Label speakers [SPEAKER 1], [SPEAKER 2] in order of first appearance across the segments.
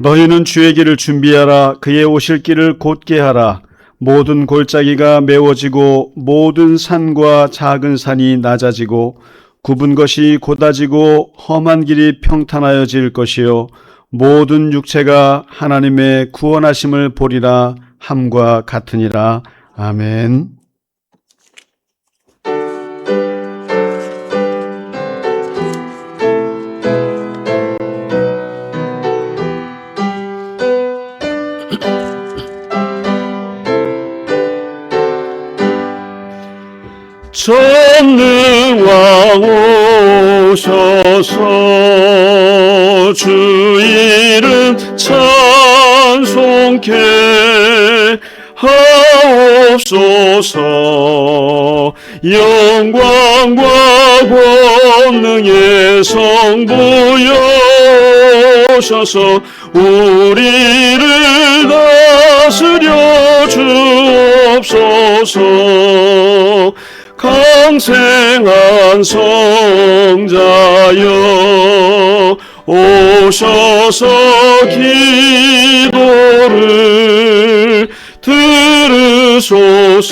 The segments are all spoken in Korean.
[SPEAKER 1] 너희는 주의 길을 준비하라. 그의 오실 길을 곧게 하라. 모든 골짜기가 메워지고 모든 산과 작은 산이 낮아지고 굽은 것이 곧아지고 험한 길이 평탄하여질 것이요 모든 육체가 하나님의 구원하심을 보리라 함과 같으니라. 아멘. 전능왕 오셔서 주 이름 찬송케 하옵소서. 영광과 권능의 성부 여셔서 우리를 다스려 주옵소서. 강생한 성자여 오셔서 기도를 들으소서.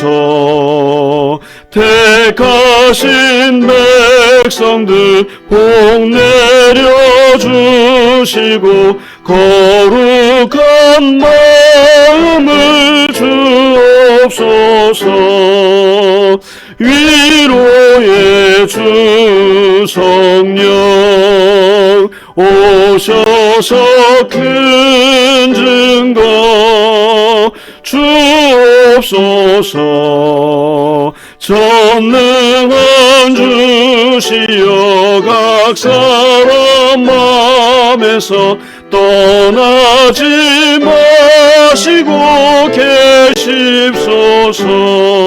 [SPEAKER 1] 택하신 백성들 복 내려주시고 거룩한 마음을 주옵소서. 위로의 주 성령 오셔서 큰 증거 주옵소서. 전능한 주시여 각 사람 마음에서 떠나지 마시고 계십소서.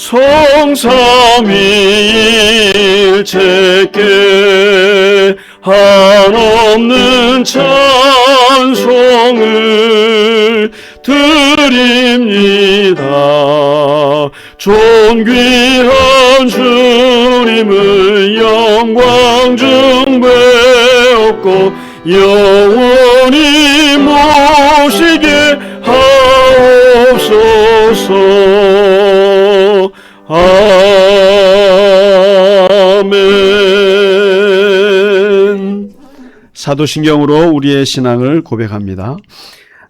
[SPEAKER 1] 성삼위일체께 한없는 찬송을 드립니다. 존귀한 주님을 영광 중배옵고 영원히 모시게 하옵소서. 아멘. 사도신경으로 우리의 신앙을 고백합니다.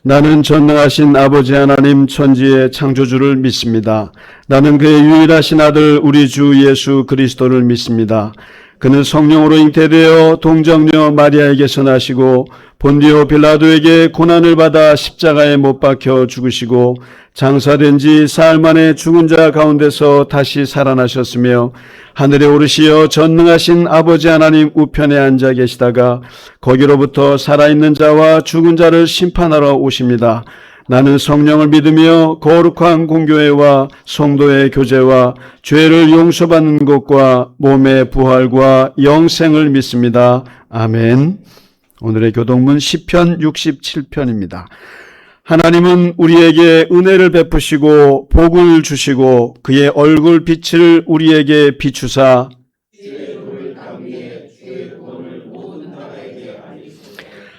[SPEAKER 1] 나는 전능하신 아버지 하나님 천지의 창조주를 믿습니다. 나는 그의 유일하신 아들 우리 주 예수 그리스도를 믿습니다. 그는 성령으로 잉태되어 동정녀 마리아에게서 나시고 본디오 빌라도에게 고난을 받아 십자가에 못 박혀 죽으시고 장사된 지 사흘 만에 죽은 자 가운데서 다시 살아나셨으며 하늘에 오르시어 전능하신 아버지 하나님 우편에 앉아 계시다가 거기로부터 살아있는 자와 죽은 자를 심판하러 오십니다. 나는 성령을 믿으며 거룩한 공교회와 성도의 교제와 죄를 용서받는 것과 몸의 부활과 영생을 믿습니다. 아멘. 오늘의 교독문 시편 67편입니다. 하나님은 우리에게 은혜를 베푸시고 복을 주시고 그의 얼굴 빛을 우리에게 비추사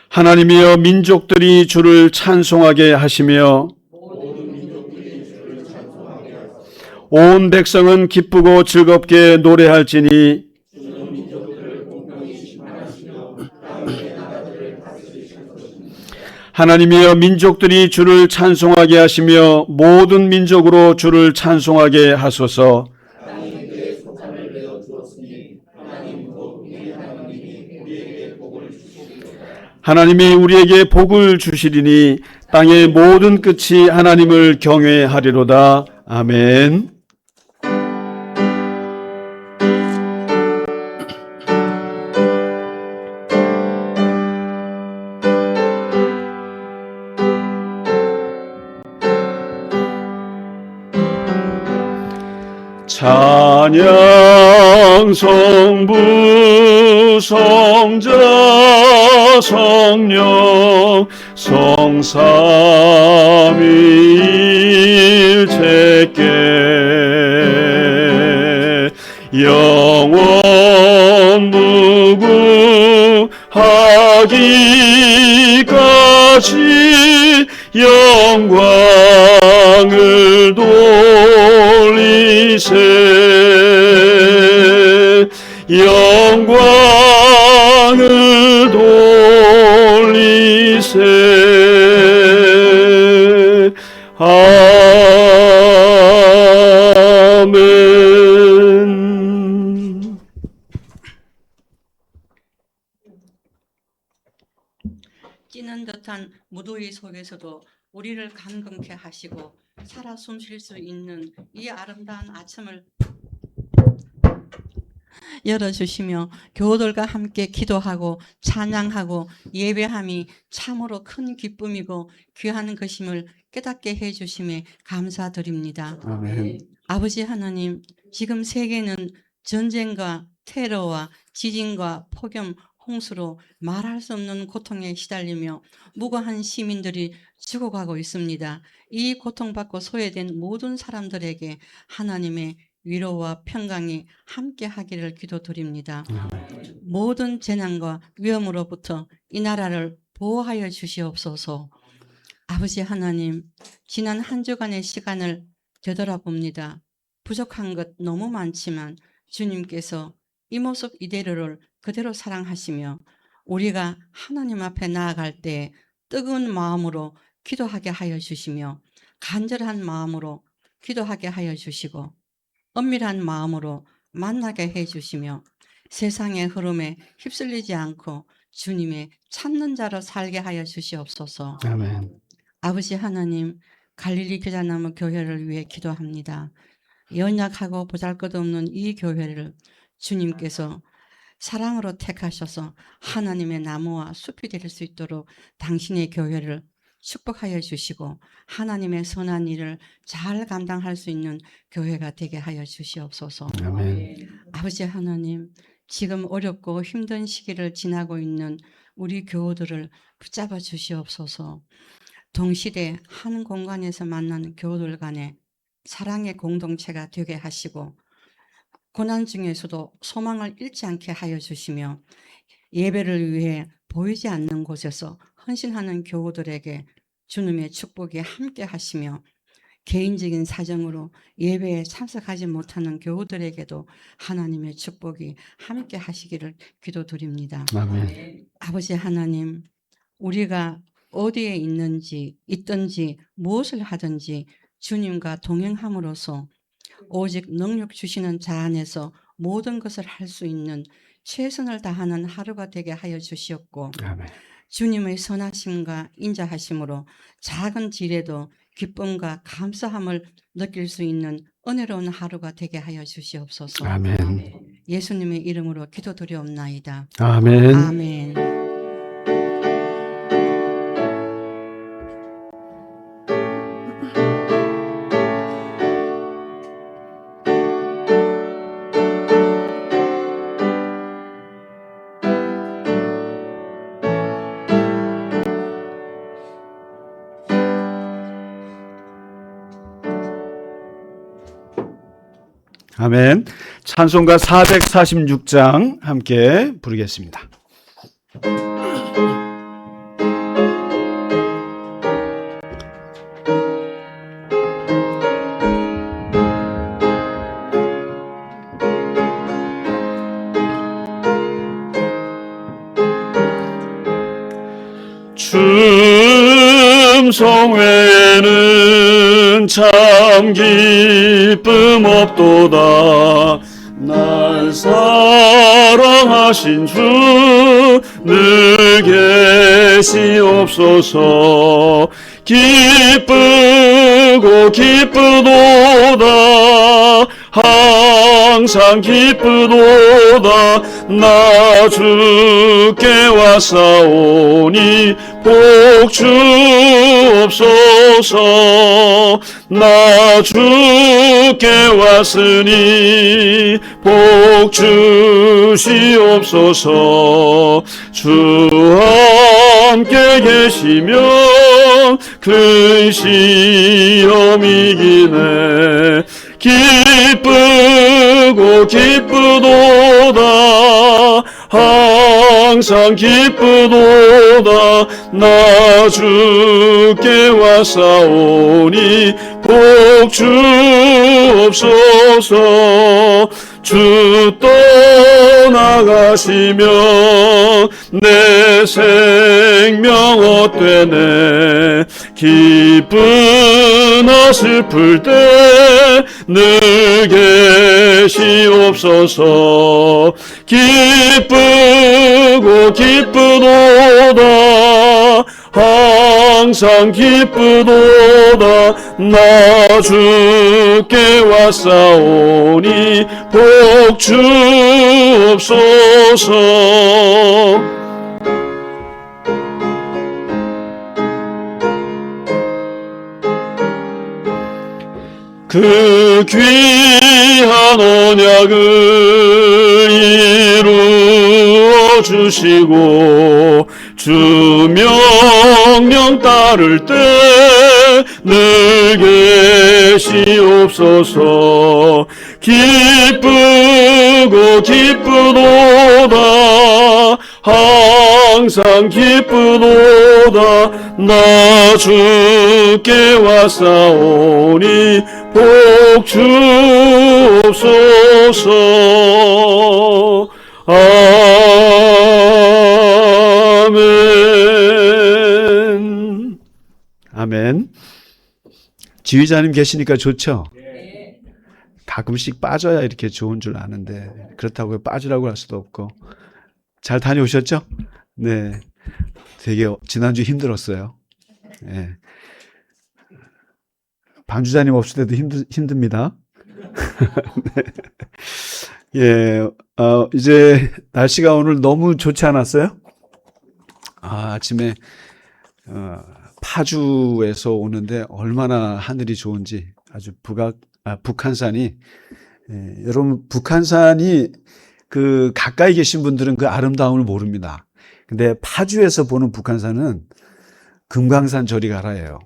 [SPEAKER 1] 하나님이여 민족들이 주를 찬송하게 하시며 온 백성은 기쁘고 즐겁게 노래할지니 하나님이여 민족들이 주를 찬송하게 하시며 모든 민족으로 주를 찬송하게 하소서. 하나님이 우리에게 복을 주시리니 땅의 모든 끝이 하나님을 경외하리로다. 아멘. 찬양 성부 성자 성령 성삼위일체께 자기까지 영광을 돌리세 영광을 돌리세 아멘.
[SPEAKER 2] 찌는 듯한 무더위 속에서도 우리를 감금케 하시고 살아 숨쉴 수 있는 이 아름다운 아침을 열어주시며 교우들과 함께 기도하고 찬양하고 예배함이 참으로 큰 기쁨이고 귀한 것임을 깨닫게 해주심에 감사드립니다.
[SPEAKER 1] 아멘.
[SPEAKER 2] 아버지 하나님, 지금 세계는 전쟁과 테러와 지진과 폭염, 홍수로 말할 수 없는 고통에 시달리며 무고한 시민들이 죽어가고 있습니다. 이 고통받고 소외된 모든 사람들에게 하나님의 위로와 평강이 함께 하기를 기도드립니다. 모든 재난과 위험으로부터 이 나라를 보호하여 주시옵소서. 아버지 하나님, 지난 한 주간의 시간을 되돌아봅니다. 부족한 것 너무 많지만 주님께서 이 모습 이대로를 그대로 사랑하시며 우리가 하나님 앞에 나아갈 때 뜨거운 마음으로 기도하게 하여 주시며 간절한 마음으로 기도하게 하여 주시고 엄밀한 마음으로 만나게 해 주시며 세상의 흐름에 휩쓸리지 않고 주님의 찾는 자로 살게 하여 주시옵소서.
[SPEAKER 1] 아멘.
[SPEAKER 2] 아버지 하나님, 갈릴리 겨자나무 교회를 위해 기도합니다. 연약하고 보잘것없는 이 교회를 주님께서 사랑으로 택하셔서 하나님의 나무와 숲이 될 수 있도록 당신의 교회를 축복하여 주시고 하나님의 선한 일을 잘 감당할 수 있는 교회가 되게 하여 주시옵소서.
[SPEAKER 1] 아멘.
[SPEAKER 2] 아버지 하나님, 지금 어렵고 힘든 시기를 지나고 있는 우리 교우들을 붙잡아 주시옵소서. 동시대 한 공간에서 만난 교우들 간에 사랑의 공동체가 되게 하시고 고난 중에서도 소망을 잃지 않게 하여 주시며 예배를 위해 보이지 않는 곳에서 헌신하는 교우들에게 주님의 축복이 함께 하시며 개인적인 사정으로 예배에 참석하지 못하는 교우들에게도 하나님의 축복이 함께 하시기를 기도드립니다.
[SPEAKER 1] 아멘.
[SPEAKER 2] 아버지 하나님, 우리가 어디에 있든지 무엇을 하든지 주님과 동행함으로써 오직 능력 주시는 자 안에서 모든 것을 할 수 있는 최선을 다하는 하루가 되게 하여 주시옵고
[SPEAKER 1] 아멘.
[SPEAKER 2] 주님의 선하심과 인자하심으로 작은 일에도 기쁨과 감사함을 느낄 수 있는 은혜로운 하루가 되게 하여 주시옵소서.
[SPEAKER 1] 아멘.
[SPEAKER 2] 예수님의 이름으로 기도드리옵나이다.
[SPEAKER 1] 아멘.
[SPEAKER 2] 아멘.
[SPEAKER 1] 아멘. 찬송가 446장 함께 부르겠습니다. 춤송 외에는 참 기쁨 없도다. 날 사랑하신 주 늘 계시옵소서. 기쁘고 기쁘도다. 항상 기쁘도다. 나 주께 왔사오니 복 주옵소서. 나 주께 왔으니 복 주시옵소서. 주 함께 계시면 큰 시험 이기네. 기쁘고 기쁘도다. 항상 기쁘도다. 나 주께 왔사오니 복 주옵소서. 주 떠나가시면 내 생명 헛되네. 기쁘나 슬플 때 늘 계시옵소서. 기쁘고 기쁘도다. 항상 기쁘도다. 나 주께 왔사오니 복 주옵소서. 그 귀한 언약을 이루어 주시고 주 명령 따를 때 늘 계시옵소서. 기쁘고 기쁘도다. 항상 기쁘도다. 나 주께 왔사오니 복 주옵소서. 아멘. 아멘. 지휘자님 계시니까 좋죠? 가끔씩 빠져야 이렇게 좋은 줄 아는데 그렇다고 빠지라고 할 수도 없고. 잘 다녀오셨죠? 네. 되게 지난주 힘들었어요. 네. 방주자님 없을 때도 힘듭니다. 네. 예, 이제 날씨가 오늘 너무 좋지 않았어요? 아침에 파주에서 오는데 얼마나 하늘이 좋은지 아주 북한산이 여러분 북한산이 그 가까이 계신 분들은 그 아름다움을 모릅니다. 근데 파주에서 보는 북한산은 금강산 저리 가라예요.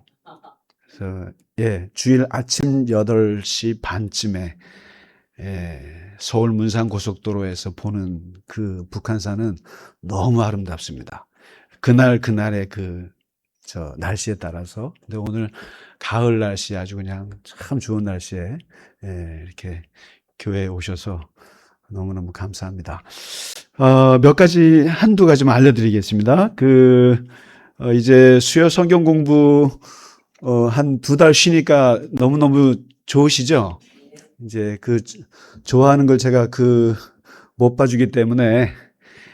[SPEAKER 1] 그래서 예, 주일 아침 8시 반쯤에 서울 문산 고속도로에서 보는 그 북한산은 너무 아름답습니다. 그날의 저 날씨에 따라서. 근데 오늘 가을 날씨 아주 그냥 참 좋은 날씨에 이렇게 교회에 오셔서 너무너무 감사합니다. 몇 가지, 한두 가지만 알려드리겠습니다. 이제 수요 성경 공부, 한 2달 쉬니까 너무너무 좋으시죠? 이제 좋아하는 걸 제가 못 봐주기 때문에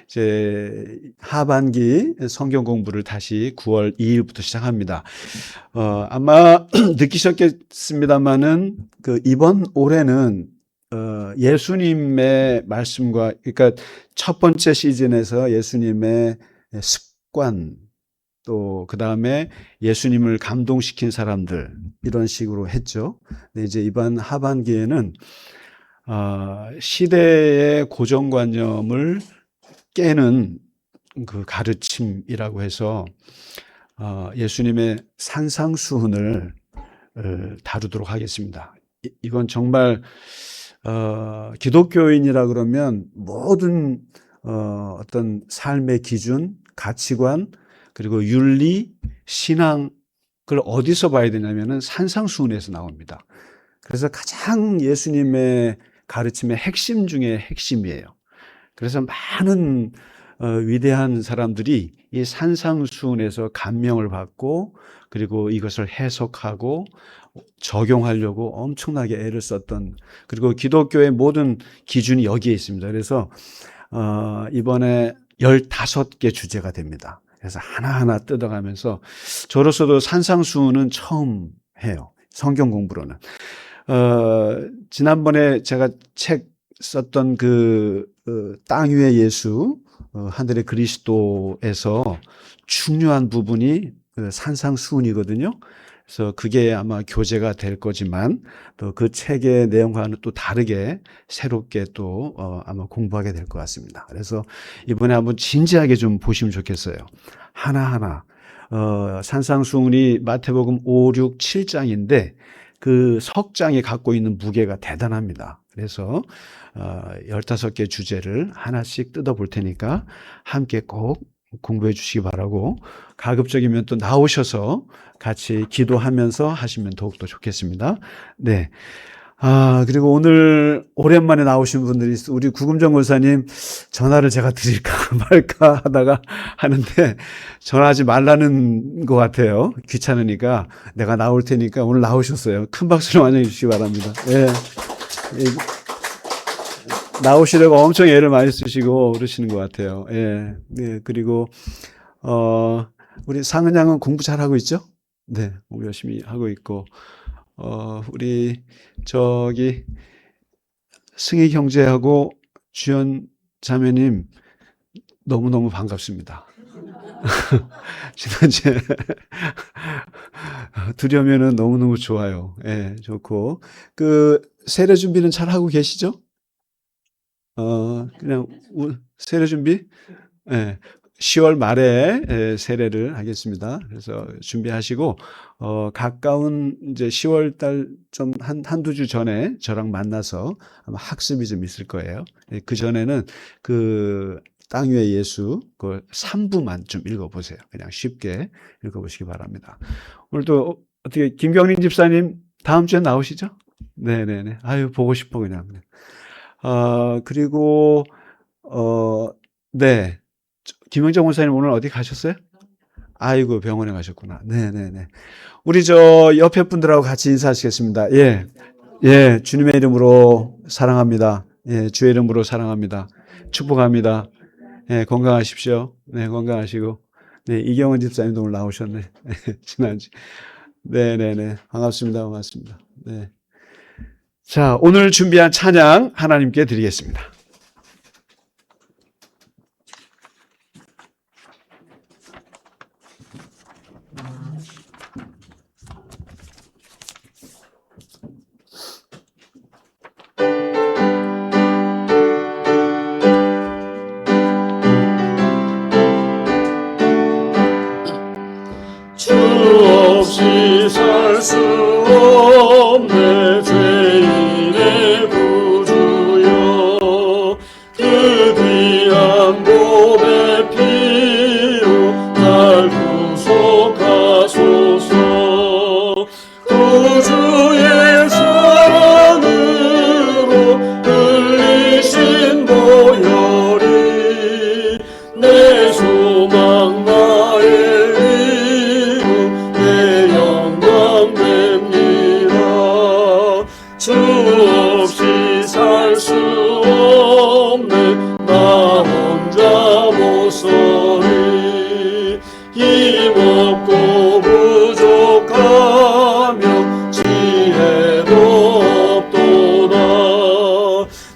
[SPEAKER 1] 이제 하반기 성경 공부를 다시 9월 2일부터 시작합니다. 아마 느끼셨겠습니다만은 이번 올해는 예수님의 말씀과, 그러니까 첫 번째 시즌에서 예수님의 습관, 또 그 다음에 예수님을 감동시킨 사람들, 이런 식으로 했죠. 근데 이제 이번 하반기에는 시대의 고정관념을 깨는 그 가르침이라고 해서 예수님의 산상수훈을 다루도록 하겠습니다. 이건 정말 기독교인이라 그러면 모든 어떤 삶의 기준, 가치관, 그리고 윤리, 신앙, 그걸 어디서 봐야 되냐면은 산상수훈에서 나옵니다. 그래서 가장 예수님의 가르침의 핵심 중에 핵심이에요. 그래서 많은 위대한 사람들이 이 산상수훈에서 감명을 받고 그리고 이것을 해석하고 적용하려고 엄청나게 애를 썼던, 그리고 기독교의 모든 기준이 여기에 있습니다. 그래서 이번에 15개 주제가 됩니다. 그래서 하나하나 뜯어가면서 저로서도 산상수훈은 처음 해요. 성경 공부로는. 지난번에 제가 책 썼던 땅 위의 예수, 하늘의 그리스도에서 중요한 부분이 산상수훈이거든요. 그래서 그게 아마 교재가 될 거지만 또 그 책의 내용과는 또 다르게 새롭게 또 아마 공부하게 될 것 같습니다. 그래서 이번에 한번 진지하게 좀 보시면 좋겠어요. 하나하나. 산상수훈이 마태복음 5, 6, 7장인데 그 석장이 갖고 있는 무게가 대단합니다. 그래서 15개 주제를 하나씩 뜯어볼 테니까 함께 꼭 공부해 주시기 바라고, 가급적이면 또 나오셔서 같이 기도하면서 하시면 더욱더 좋겠습니다. 네. 그리고 오늘 오랜만에 나오신 분들이 있어. 우리 구금정 권사님 전화를 제가 드릴까 말까 하다가 하는데 전화하지 말라는 것 같아요. 귀찮으니까 내가 나올 테니까 오늘 나오셨어요. 큰 박수로 환영해 주시기 바랍니다. 예. 나오시려고 엄청 애를 많이 쓰시고 그러시는 것 같아요. 예. 네. 그리고 우리 상은 양은 공부 잘하고 있죠? 네. 공부 열심히 하고 있고, 우리 승희 형제하고 주연 자매님 너무너무 반갑습니다. 지난주에 두려면은 너무너무 좋아요. 예, 좋고. 세례 준비는 잘 하고 계시죠? 그냥 세례 준비? 예. 10월 말에 세례를 하겠습니다. 그래서 준비하시고, 가까운 이제 10월 달 좀 한두 주 전에 저랑 만나서 아마 학습이 좀 있을 거예요. 그 전에는 땅 위의 예수, 3부만 좀 읽어보세요. 그냥 쉽게 읽어보시기 바랍니다. 오늘도 어떻게, 김경린 집사님 다음 주에 나오시죠? 네네네. 아유, 보고 싶어, 그냥. 그리고, 네. 김영정 원사님 오늘 어디 가셨어요? 아이고, 병원에 가셨구나. 네네네. 우리 옆에 분들하고 같이 인사하시겠습니다. 예. 예. 주님의 이름으로 사랑합니다. 예. 주의 이름으로 사랑합니다. 축복합니다. 예. 건강하십시오. 네. 건강하시고. 네. 이경원 집사님도 오늘 나오셨네. 지난주. 네네네. 반갑습니다. 반갑습니다. 네. 자, 오늘 준비한 찬양 하나님께 드리겠습니다.
[SPEAKER 3] 주 없이 살 수 없네 죄인의 구주여 그 귀한 몸의 피로 날 구속하소서 구주의 사랑으로 흘리신 보혈이 내 소망 나의 주 없이 살 수 없네 나 혼자 못 서리 힘없고 부족하며 지혜도 없도다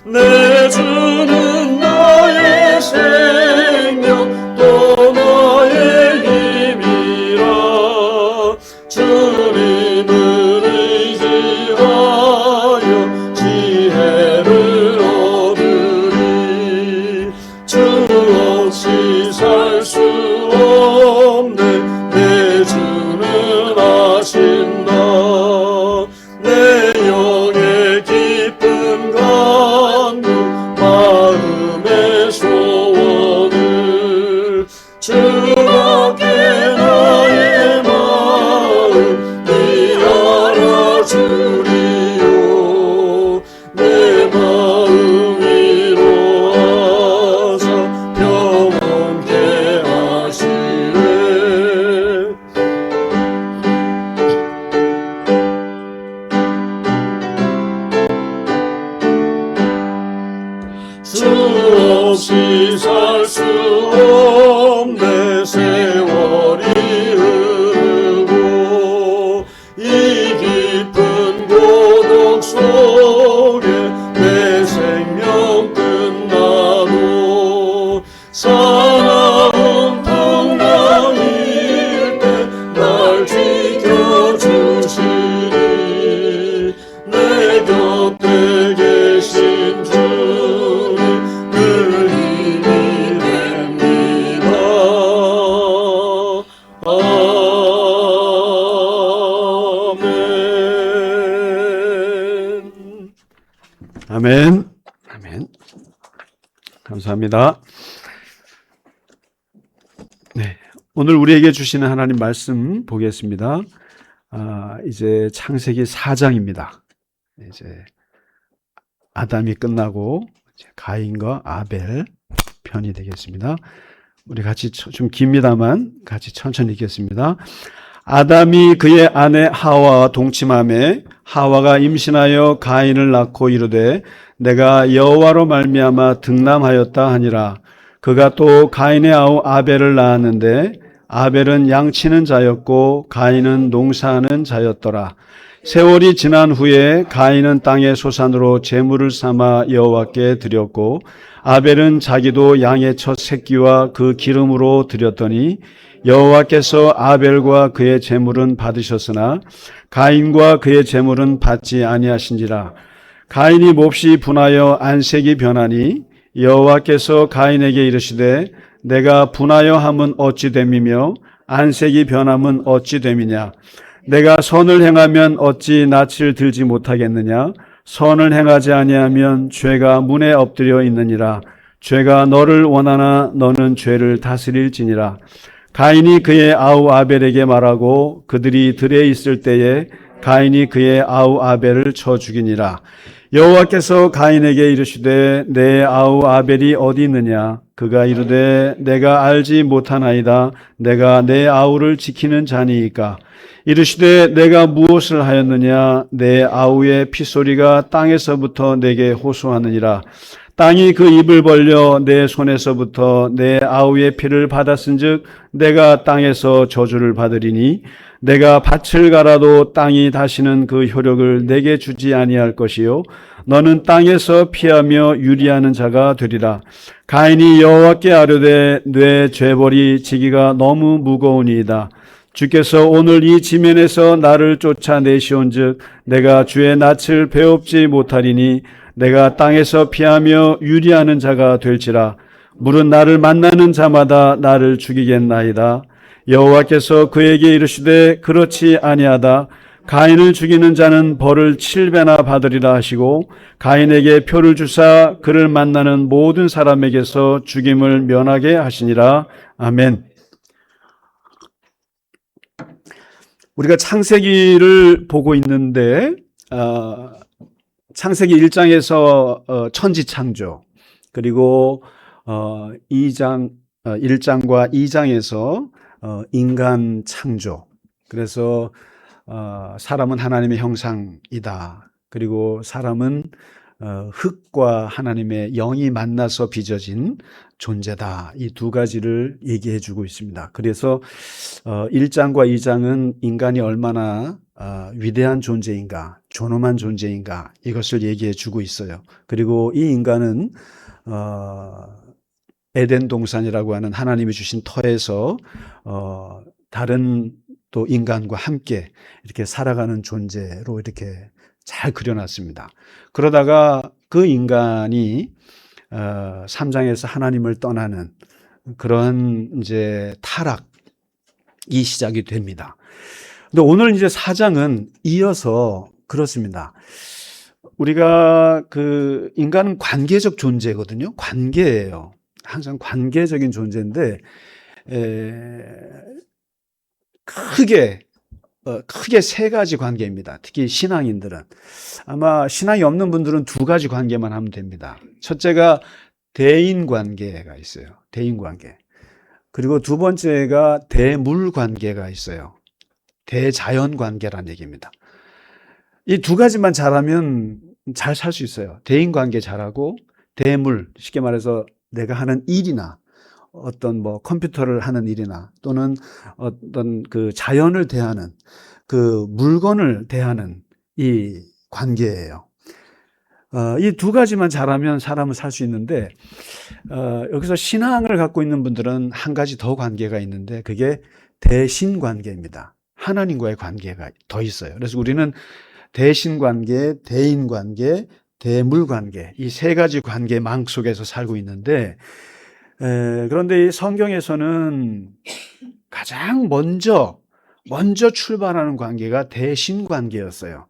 [SPEAKER 3] 내 주는 나의 생명 또 나의 힘이라 주님을 지혜를 얻으리 주 없이 살 수 없네 내 주는 아신다 내 영의 깊은 간구 마음의 소원을 주밖에 나의 마음 네 알아주리요 내 마음 위로하사 평온케 하시네
[SPEAKER 1] 아멘. 아멘. 감사합니다. 네. 오늘 우리에게 주시는 하나님 말씀 보겠습니다. 이제 창세기 4장입니다. 이제 아담이 끝나고 이제 가인과 아벨 편이 되겠습니다. 우리 같이 좀 깁니다만 같이 천천히 읽겠습니다. 아담이 그의 아내 하와와 동침하매 하와가 임신하여 가인을 낳고 이르되 내가 여호와로 말미암아 득남하였다 하니라. 그가 또 가인의 아우 아벨을 낳았는데 아벨은 양치는 자였고 가인은 농사하는 자였더라. 세월이 지난 후에 가인은 땅의 소산으로 제물을 삼아 여호와께 드렸고 아벨은 자기도 양의 첫 새끼와 그 기름으로 드렸더니 여호와께서 아벨과 그의 제물은 받으셨으나 가인과 그의 제물은 받지 아니하신지라. 가인이 몹시 분하여 안색이 변하니 여호와께서 가인에게 이르시되 내가 분하여 함은 어찌 됨이며 안색이 변함은 어찌 됨이냐. 내가 선을 행하면 어찌 낯을 들지 못하겠느냐. 선을 행하지 아니하면 죄가 문에 엎드려 있느니라. 죄가 너를 원하나 너는 죄를 다스릴지니라. 가인이 그의 아우 아벨에게 말하고 그들이 들에 있을 때에 가인이 그의 아우 아벨을 쳐 죽이니라. 여호와께서 가인에게 이르시되 내 아우 아벨이 어디 있느냐. 그가 이르되 내가 알지 못하나이다. 내가 내 아우를 지키는 자니이까. 이르시되 내가 무엇을 하였느냐. 내 아우의 피소리가 땅에서부터 내게 호소하느니라. 땅이 그 입을 벌려 내 손에서부터 내 아우의 피를 받았은즉 내가 땅에서 저주를 받으리니 내가 밭을 갈아도 땅이 다시는 그 효력을 내게 주지 아니할 것이요 너는 땅에서 피하며 유리하는 자가 되리라. 가인이 여호와께 아뢰되 내 죄벌이 지기가 너무 무거우니이다. 주께서 오늘 이 지면에서 나를 쫓아내시온즉 내가 주의 낯을 배웁지 못하리니 내가 땅에서 피하며 유리하는 자가 될지라. 물은 나를 만나는 자마다 나를 죽이겠나이다. 여호와께서 그에게 이르시되 그렇지 아니하다. 가인을 죽이는 자는 벌을 7배나 받으리라 하시고 가인에게 표를 주사 그를 만나는 모든 사람에게서 죽임을 면하게 하시니라. 아멘. 우리가 창세기를 보고 있는데 창세기 1장에서 천지 창조, 그리고 1장과 2장에서 인간 창조. 그래서 사람은 하나님의 형상이다. 그리고 사람은 흙과 하나님의 영이 만나서 빚어진 존재다. 이 두 가지를 얘기해 주고 있습니다. 그래서 1장과 2장은 인간이 얼마나 위대한 존재인가, 존엄한 존재인가, 이것을 얘기해 주고 있어요. 그리고 이 인간은 에덴 동산이라고 하는 하나님이 주신 터에서 다른 또 인간과 함께 이렇게 살아가는 존재로 이렇게 잘 그려놨습니다. 그러다가 그 인간이 3장에서 하나님을 떠나는 그런 이제 타락이 시작이 됩니다. 근데 오늘 이제 4장은 이어서 그렇습니다. 우리가 그 인간은 관계적 존재거든요. 관계예요. 항상 관계적인 존재인데 크게 세 가지 관계입니다. 특히 신앙인들은. 아마 신앙이 없는 분들은 두 가지 관계만 하면 됩니다. 첫째가 대인 관계가 있어요. 대인 관계. 그리고 두 번째가 대물 관계가 있어요. 대자연 관계란 얘기입니다. 이 두 가지만 잘하면 잘 살 수 있어요. 대인 관계 잘하고 대물, 쉽게 말해서 내가 하는 일이나 어떤 뭐 컴퓨터를 하는 일이나 또는 어떤 그 자연을 대하는 그 물건을 대하는 이 관계예요. 이 두 가지만 잘하면 사람은 살 수 있는데 여기서 신앙을 갖고 있는 분들은 한 가지 더 관계가 있는데 그게 대신 관계입니다. 하나님과의 관계가 더 있어요. 그래서 우리는 대신 관계, 대인 관계, 대물 관계, 이 세 가지 관계망 속에서 살고 있는데 그런데 이 성경에서는 가장 먼저 출발하는 관계가 대신 관계였어요.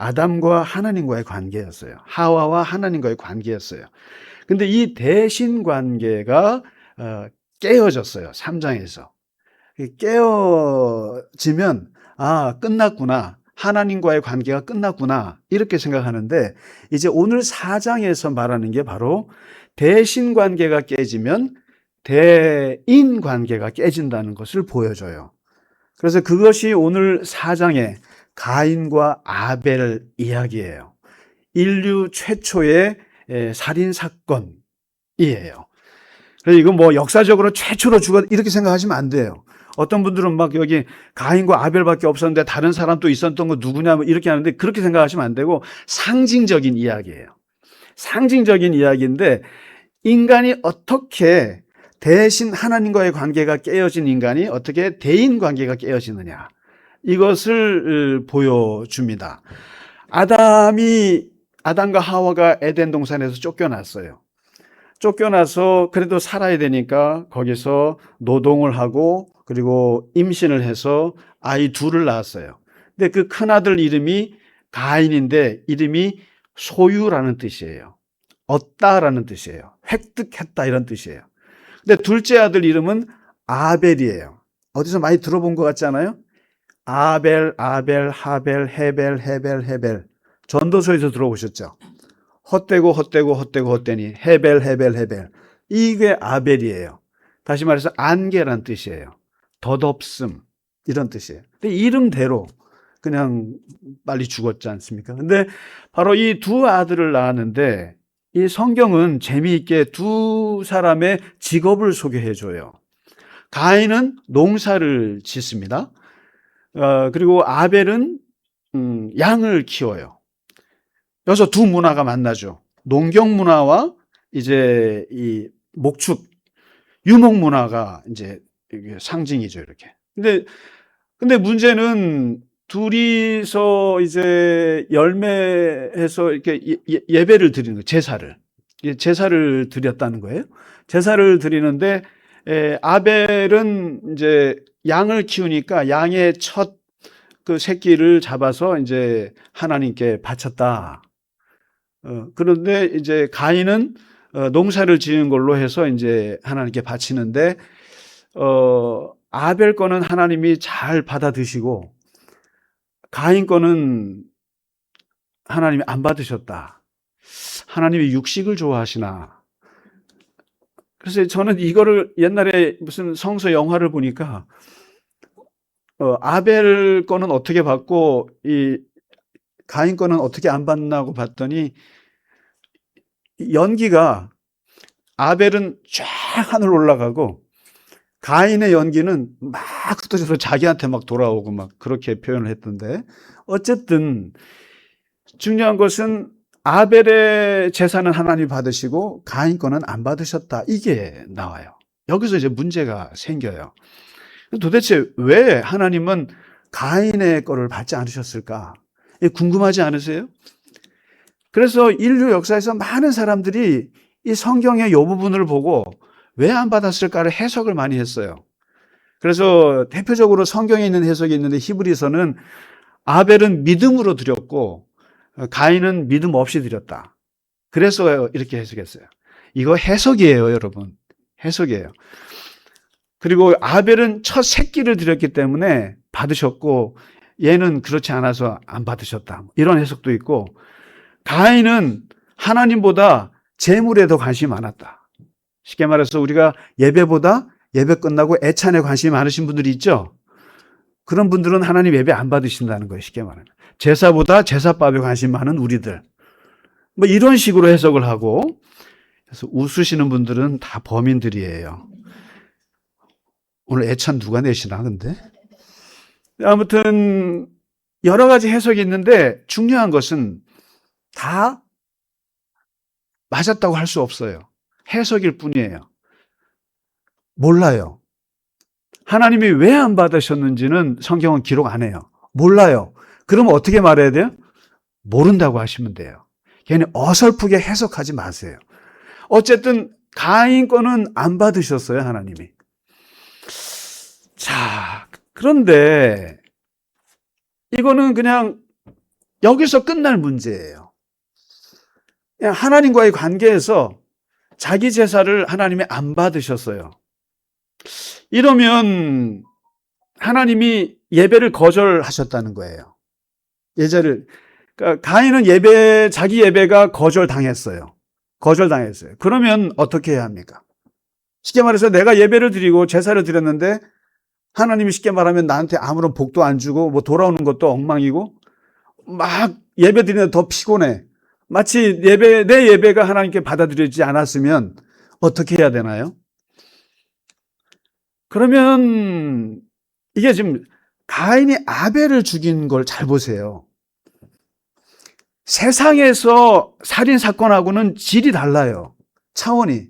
[SPEAKER 1] 아담과 하나님과의 관계였어요. 하와와 하나님과의 관계였어요. 근데 이 대신 관계가 깨어졌어요. 3장에서. 깨어지면 끝났구나. 하나님과의 관계가 끝났구나. 이렇게 생각하는데 이제 오늘 4장에서 말하는 게 바로 대신 관계가 깨지면 대인 관계가 깨진다는 것을 보여줘요. 그래서 그것이 오늘 4장의 가인과 아벨 이야기예요. 인류 최초의 살인 사건이에요. 그래서 이거 뭐 역사적으로 최초로 죽었 이렇게 생각하시면 안 돼요. 어떤 분들은 막 여기 가인과 아벨밖에 없었는데 다른 사람 또 있었던 거 누구냐 뭐 이렇게 하는데 그렇게 생각하시면 안 되고 상징적인 이야기예요. 상징적인 이야기인데 인간이 어떻게 대신 하나님과의 관계가 깨어진 인간이 어떻게 대인 관계가 깨어지느냐 이것을 보여줍니다. 아담과 하와가 에덴 동산에서 쫓겨났어요. 쫓겨나서 그래도 살아야 되니까 거기서 노동을 하고 그리고 임신을 해서 아이 둘을 낳았어요. 근데 그 큰아들 이름이 가인인데 이름이 소유라는 뜻이에요. 얻다라는 뜻이에요. 획득했다 이런 뜻이에요. 근데 둘째 아들 이름은 아벨이에요. 어디서 많이 들어본 것 같지 않아요? 아벨, 하벨, 헤벨. 전도서에서 들어보셨죠? 헛되니 헤벨. 이게 아벨이에요. 다시 말해서 안개란 뜻이에요. 덧없음 이런 뜻이에요. 근데 이름대로 그냥 빨리 죽었지 않습니까? 근데 바로 이 두 아들을 낳았는데 이 성경은 재미있게 두 사람의 직업을 소개해 줘요. 가인은 농사를 짓습니다. 그리고 아벨은 양을 키워요. 여기서 두 문화가 만나죠. 농경 문화와 이제 이 목축, 유목 문화가 이제 상징이죠, 이렇게. 근데 문제는 둘이서 이제 열매해서 이렇게 예배를 드리는 거예요, 제사를 드렸다는 거예요. 제사를 드리는데, 아벨은 이제 양을 키우니까 양의 첫 그 새끼를 잡아서 이제 하나님께 바쳤다. 그런데 이제 가인은 농사를 지은 걸로 해서 이제 하나님께 바치는데, 아벨 거는 하나님이 잘 받아 드시고, 가인 거는 하나님이 안 받으셨다. 하나님이 육식을 좋아하시나. 그래서 저는 이거를 옛날에 무슨 성서 영화를 보니까, 아벨 거는 어떻게 받고, 이 가인 거는 어떻게 안 받나고 봤더니, 연기가 아벨은 쫙 하늘 올라가고, 가인의 연기는 막 흩어져서 자기한테 막 돌아오고 막 그렇게 표현을 했던데, 어쨌든 중요한 것은 아벨의 제사는 하나님이 받으시고 가인 거는 안 받으셨다. 이게 나와요. 여기서 이제 문제가 생겨요. 도대체 왜 하나님은 가인의 거를 받지 않으셨을까? 궁금하지 않으세요? 그래서 인류 역사에서 많은 사람들이 이 성경의 이 부분을 보고 왜 안 받았을까를 해석을 많이 했어요. 그래서 대표적으로 성경에 있는 해석이 있는데 히브리서는 아벨은 믿음으로 드렸고 가인은 믿음 없이 드렸다. 그래서 이렇게 해석했어요. 이거 해석이에요, 여러분. 해석이에요. 그리고 아벨은 첫 새끼를 드렸기 때문에 받으셨고 얘는 그렇지 않아서 안 받으셨다. 이런 해석도 있고 가인은 하나님보다 재물에 더 관심이 많았다. 쉽게 말해서 우리가 예배보다 예배 끝나고 애찬에 관심이 많으신 분들이 있죠. 그런 분들은 하나님 예배 안 받으신다는 거예요. 쉽게 말하면. 제사보다 제사밥에 관심 많은 우리들. 뭐 이런 식으로 해석을 하고 그래서 웃으시는 분들은 다 범인들이에요. 오늘 애찬 누가 내시나 근데? 아무튼 여러 가지 해석이 있는데 중요한 것은 다 맞았다고 할 수 없어요. 해석일 뿐이에요. 몰라요. 하나님이 왜 안 받으셨는지는 성경은 기록 안 해요. 몰라요. 그러면 어떻게 말해야 돼요? 모른다고 하시면 돼요. 괜히 어설프게 해석하지 마세요. 어쨌든 가인 거는 안 받으셨어요, 하나님이. 자, 그런데 이거는 그냥 여기서 끝날 문제예요. 하나님과의 관계에서 자기 제사를 하나님이 안 받으셨어요. 이러면 하나님이 예배를 거절하셨다는 거예요. 그러니까 가인은 자기 예배가 거절당했어요. 그러면 어떻게 해야 합니까? 쉽게 말해서 내가 예배를 드리고 제사를 드렸는데 하나님이 쉽게 말하면 나한테 아무런 복도 안 주고 뭐 돌아오는 것도 엉망이고 막 예배 드리는데 더 피곤해. 마치 내 예배가 하나님께 받아들여지지 않았으면 어떻게 해야 되나요? 그러면 이게 지금 가인이 아벨을 죽인 걸 잘 보세요. 세상에서 살인사건하고는 질이 달라요. 차원이.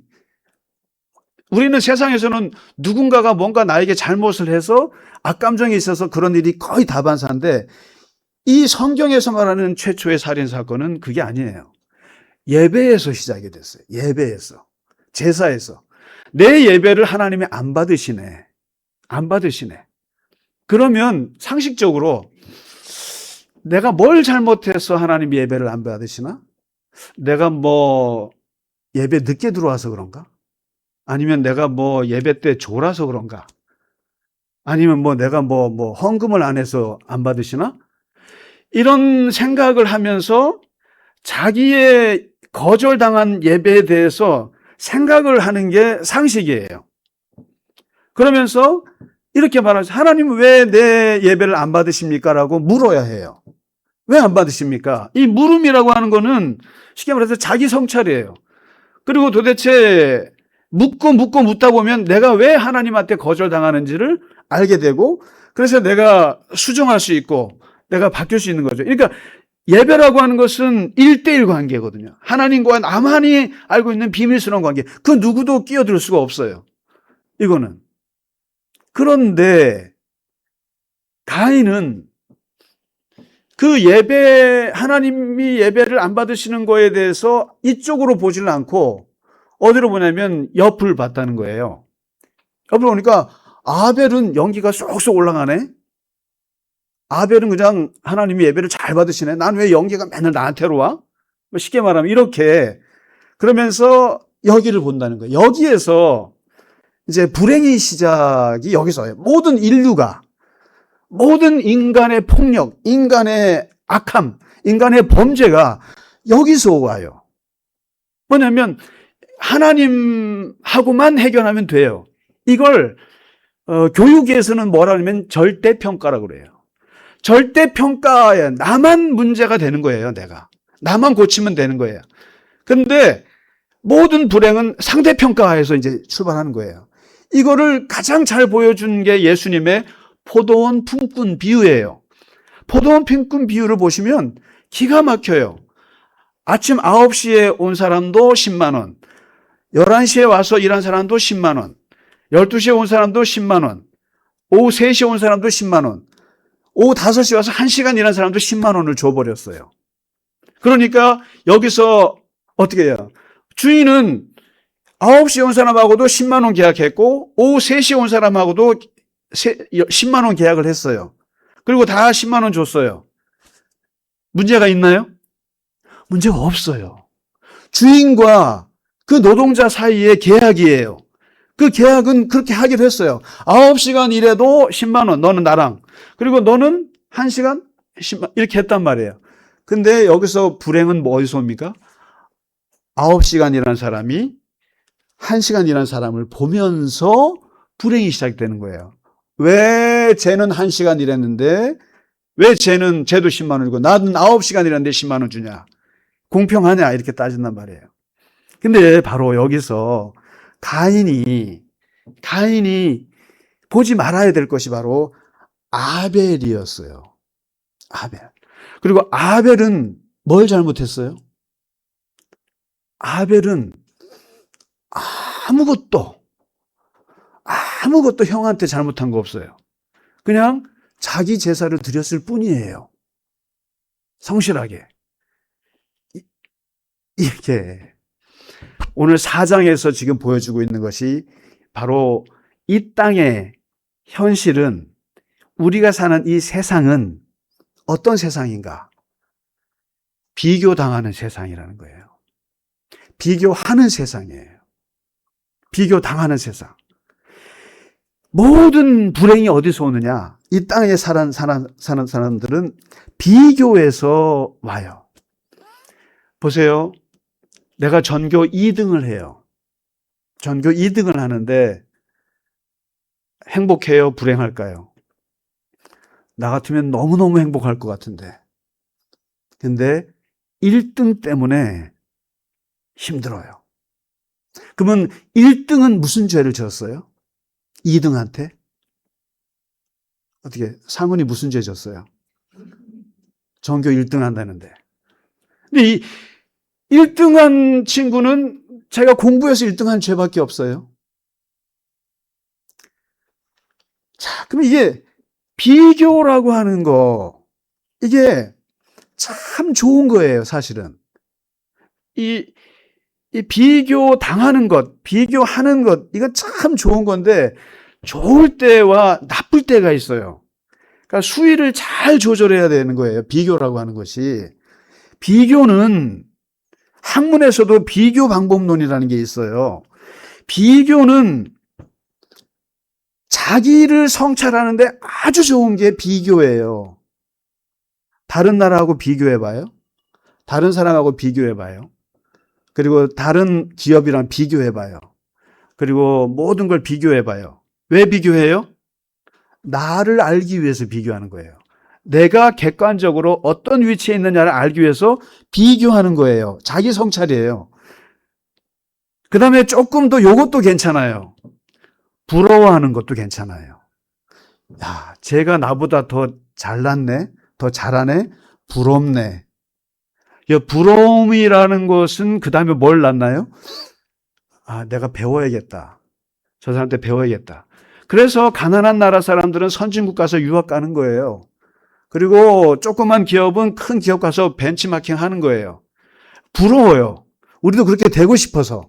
[SPEAKER 1] 우리는 세상에서는 누군가가 뭔가 나에게 잘못을 해서 악감정이 있어서 그런 일이 거의 다반사인데 이 성경에서 말하는 최초의 살인사건은 그게 아니에요. 예배에서 시작이 됐어요. 예배에서. 제사에서. 내 예배를 하나님이 안 받으시네. 그러면 상식적으로 내가 뭘 잘못해서 하나님 예배를 안 받으시나? 내가 뭐 예배 늦게 들어와서 그런가? 아니면 내가 뭐 예배 때 졸아서 그런가? 아니면 뭐 내가 뭐 헌금을 안 해서 안 받으시나? 이런 생각을 하면서 자기의 거절당한 예배에 대해서 생각을 하는 게 상식이에요. 그러면서 이렇게 말하죠. 하나님은 왜 내 예배를 안 받으십니까? 라고 물어야 해요. 왜 안 받으십니까? 이 물음이라고 하는 거는 쉽게 말해서 자기 성찰이에요. 그리고 도대체 묻다 보면 내가 왜 하나님한테 거절당하는지를 알게 되고 그래서 내가 수정할 수 있고 내가 바뀔 수 있는 거죠. 그러니까 예배라고 하는 것은 1대1 관계거든요. 하나님과 나만이 알고 있는 비밀스러운 관계. 그 누구도 끼어들 수가 없어요. 이거는. 그런데 가인은 그 하나님이 예배를 안 받으시는 거에 대해서 이쪽으로 보지는 않고 어디로 보냐면 옆을 봤다는 거예요. 옆을 보니까 아벨은 연기가 쏙쏙 올라가네. 아벨은 그냥 하나님이 예배를 잘 받으시네. 난 왜 연기가 맨날 나한테로 와? 쉽게 말하면 이렇게 그러면서 여기를 본다는 거예요. 여기에서 이제 불행의 시작이 여기서예요. 모든 인류가 모든 인간의 폭력, 인간의 악함, 인간의 범죄가 여기서 와요. 뭐냐면 하나님하고만 해결하면 돼요. 이걸 교육에서는 뭐라 하냐면 절대평가라고 그래요. 절대평가에 나만 문제가 되는 거예요. 나만 고치면 되는 거예요. 그런데 모든 불행은 상대평가에서 이제 출발하는 거예요. 이거를 가장 잘 보여준 게 예수님의 포도원 품꾼 비유예요. 포도원 품꾼 비유를 보시면 기가 막혀요. 아침 9시에 온 사람도 10만 원, 11시에 와서 일한 사람도 10만 원, 12시에 온 사람도 10만 원, 오후 3시에 온 사람도 10만 원, 오후 5시에 와서 1시간 일한 사람도 10만 원을 줘버렸어요. 그러니까 여기서 어떻게 해요? 주인은 9시에 온 사람하고도 10만 원 계약했고 오후 3시에 온 사람하고도 10만 원 계약을 했어요. 그리고 다 10만 원 줬어요. 문제가 있나요? 문제가 없어요. 주인과 그 노동자 사이의 계약이에요. 그 계약은 그렇게 하기로 했어요. 9시간 일해도 10만 원, 너는 나랑. 그리고 너는 1시간 10만 이렇게 했단 말이에요. 근데 여기서 불행은 뭐 어디서 옵니까? 9시간 일한 사람이 1시간 일한 사람을 보면서 불행이 시작되는 거예요. 왜 쟤는 1시간 일했는데 왜 쟤도 10만 원이고 나는 9시간 일했는데 10만 원 주냐. 공평하냐 이렇게 따진단 말이에요. 근데 바로 여기서 가인이 보지 말아야 될 것이 바로 아벨이었어요. 아벨. 그리고 아벨은 뭘 잘못했어요? 아벨은 아무것도 형한테 잘못한 거 없어요. 그냥 자기 제사를 드렸을 뿐이에요. 성실하게. 이렇게 오늘 4장에서 지금 보여주고 있는 것이 바로 이 땅의 현실은 우리가 사는 이 세상은 어떤 세상인가? 비교당하는 세상이라는 거예요. 비교하는 세상이에요. 비교당하는 세상. 모든 불행이 어디서 오느냐? 이 땅에 사는 사람들은 비교에서 와요. 보세요. 내가 전교 2등을 해요. 전교 2등을 하는데 행복해요? 불행할까요? 나 같으면 너무너무 행복할 것 같은데. 근데 1등 때문에 힘들어요. 그러면 1등은 무슨 죄를 지었어요? 2등한테? 어떻게, 상훈이 무슨 죄 졌어요? 전교 1등 한다는데. 근데 이 1등한 친구는 제가 공부해서 1등한 죄밖에 없어요. 자, 그럼 이게 비교라고 하는 거, 이게 참 좋은 거예요, 사실은. 이 비교 당하는 것, 비교하는 것, 이거 참 좋은 건데, 좋을 때와 나쁠 때가 있어요. 그러니까 수위를 잘 조절해야 되는 거예요, 비교라고 하는 것이. 비교는, 학문에서도 비교 방법론이라는 게 있어요. 비교는 자기를 성찰하는데 아주 좋은 게 비교예요. 다른 나라하고 비교해봐요. 다른 사람하고 비교해봐요. 그리고 다른 기업이랑 비교해봐요. 그리고 모든 걸 비교해봐요. 왜 비교해요? 나를 알기 위해서 비교하는 거예요. 내가 객관적으로 어떤 위치에 있느냐를 알기 위해서 비교하는 거예요. 자기 성찰이에요. 그 다음에 조금 더 요것도 괜찮아요. 부러워하는 것도 괜찮아요. 야, 쟤가 나보다 더 잘났네? 더 잘하네? 부럽네. 부러움이라는 것은 그 다음에 뭘 낳나요? 아, 내가 배워야겠다. 저 사람한테 배워야겠다. 그래서 가난한 나라 사람들은 선진국 가서 유학 가는 거예요. 그리고 조그만 기업은 큰 기업 가서 벤치마킹 하는 거예요. 부러워요. 우리도 그렇게 되고 싶어서.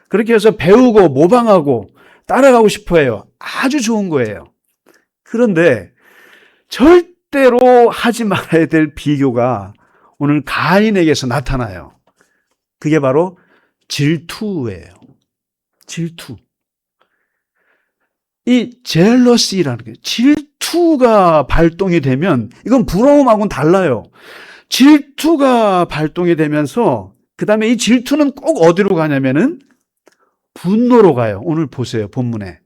[SPEAKER 1] 그렇게 해서 배우고 모방하고 따라가고 싶어 해요. 아주 좋은 거예요. 그런데 절대로 하지 말아야 될 비교가 오늘 가인에게서 나타나요. 그게 바로 질투예요. 질투. 이 젤러시라는 게 질투가 발동이 되면 이건 부러움하고는 달라요. 질투가 발동이 되면서 그 다음에 이 질투는 꼭 어디로 가냐면은 분노로 가요. 오늘 보세요. 본문에.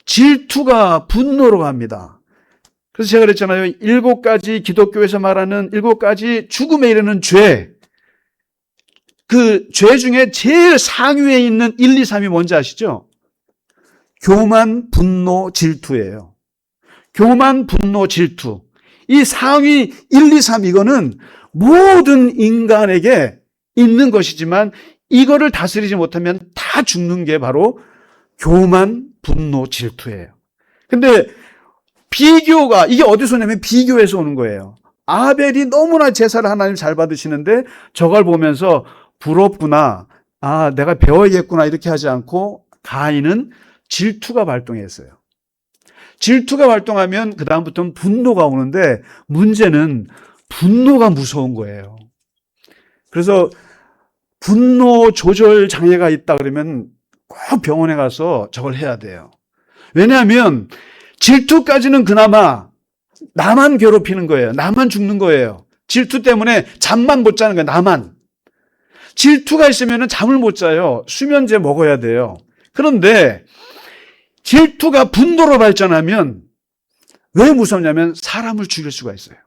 [SPEAKER 1] 질투가 분노로 갑니다. 그래서 제가 그랬잖아요. 7가지 기독교에서 말하는 7가지 죽음에 이르는 죄. 그 죄 중에 제일 상위에 있는 1, 2, 3이 뭔지 아시죠? 교만, 분노, 질투예요. 교만, 분노, 질투. 이 상위 1, 2, 3 이거는 모든 인간에게 있는 것이지만 이거를 다스리지 못하면 다 죽는 게 바로 교만, 분노, 질투예요. 근데 비교가 이게 어디서 오냐면 비교에서 오는 거예요. 아벨이 너무나 제사를 하나님 잘 받으시는데 저걸 보면서 부럽구나. 아, 내가 배워야겠구나. 이렇게 하지 않고 가인은 질투가 발동했어요. 질투가 발동하면 그다음부터는 분노가 오는데 문제는 분노가 무서운 거예요. 그래서 분노 조절 장애가 있다 그러면 꼭 병원에 가서 저걸 해야 돼요. 왜냐하면 질투까지는 그나마 나만 괴롭히는 거예요. 나만 죽는 거예요. 질투 때문에 잠만 못 자는 거예요. 나만. 질투가 있으면 잠을 못 자요. 수면제 먹어야 돼요. 그런데 질투가 분노로 발전하면 왜 무섭냐면 사람을 죽일 수가 있어요.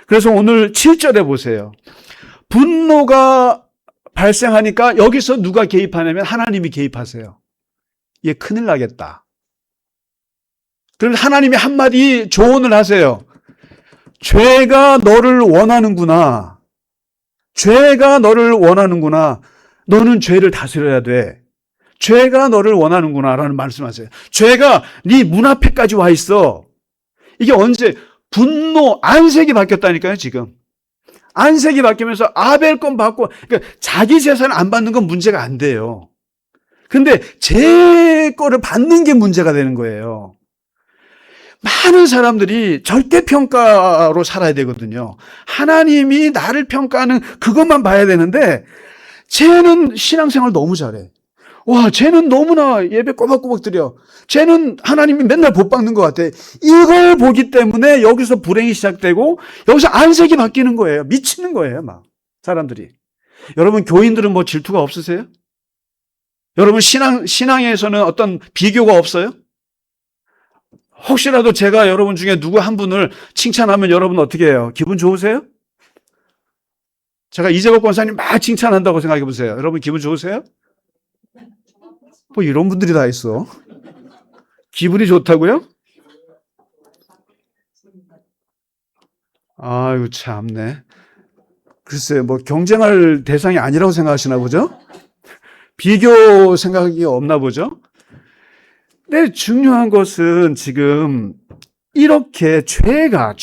[SPEAKER 1] 그래서 오늘 7절에 보세요. 분노가 발생하니까 여기서 누가 개입하냐면 하나님이 개입하세요. 얘 큰일 나겠다. 그런데 하나님이 한마디 조언을 하세요. 죄가 너를 원하는구나. 죄가 너를 원하는구나. 너는 죄를 다스려야 돼. 죄가 너를 원하는구나 라는 말씀하세요. 죄가 네 문 앞에까지 와 있어. 이게 언제 분노 안색이 바뀌었다니까요. 지금 안색이 바뀌면서 아벨 건 받고 그러니까 자기 재산 안 받는 건 문제가 안 돼요. 근데 제 거를 받는 게 문제가 되는 거예요. 많은 사람들이 절대평가로 살아야 되거든요. 하나님이 나를 평가하는 그것만 봐야 되는데 쟤는 신앙생활 너무 잘해. 와, 쟤는 너무나 예배 꼬박꼬박 드려. 쟤는 하나님이 맨날 복 받는 것 같아. 이걸 보기 때문에 여기서 불행이 시작되고 여기서 안색이 바뀌는 거예요. 미치는 거예요, 막 사람들이. 여러분, 교인들은 뭐 질투가 없으세요? 여러분, 신앙에서는 어떤 비교가 없어요? 혹시라도 제가 여러분 중에 누구 한 분을 칭찬하면 여러분 어떻게 해요? 기분 좋으세요? 제가 이재복 권사님 막 칭찬한다고 생각해 보세요. 여러분 기분 좋으세요? 뭐 이런 분들이 다 있어. 기분이 좋다고요? 아유, 참네. 글쎄요, 뭐 경쟁할 대상이 아니라고 생각하시나 보죠? 비교 생각이 없나 보죠? 근데 중요한 것은 지금 이렇게 죄가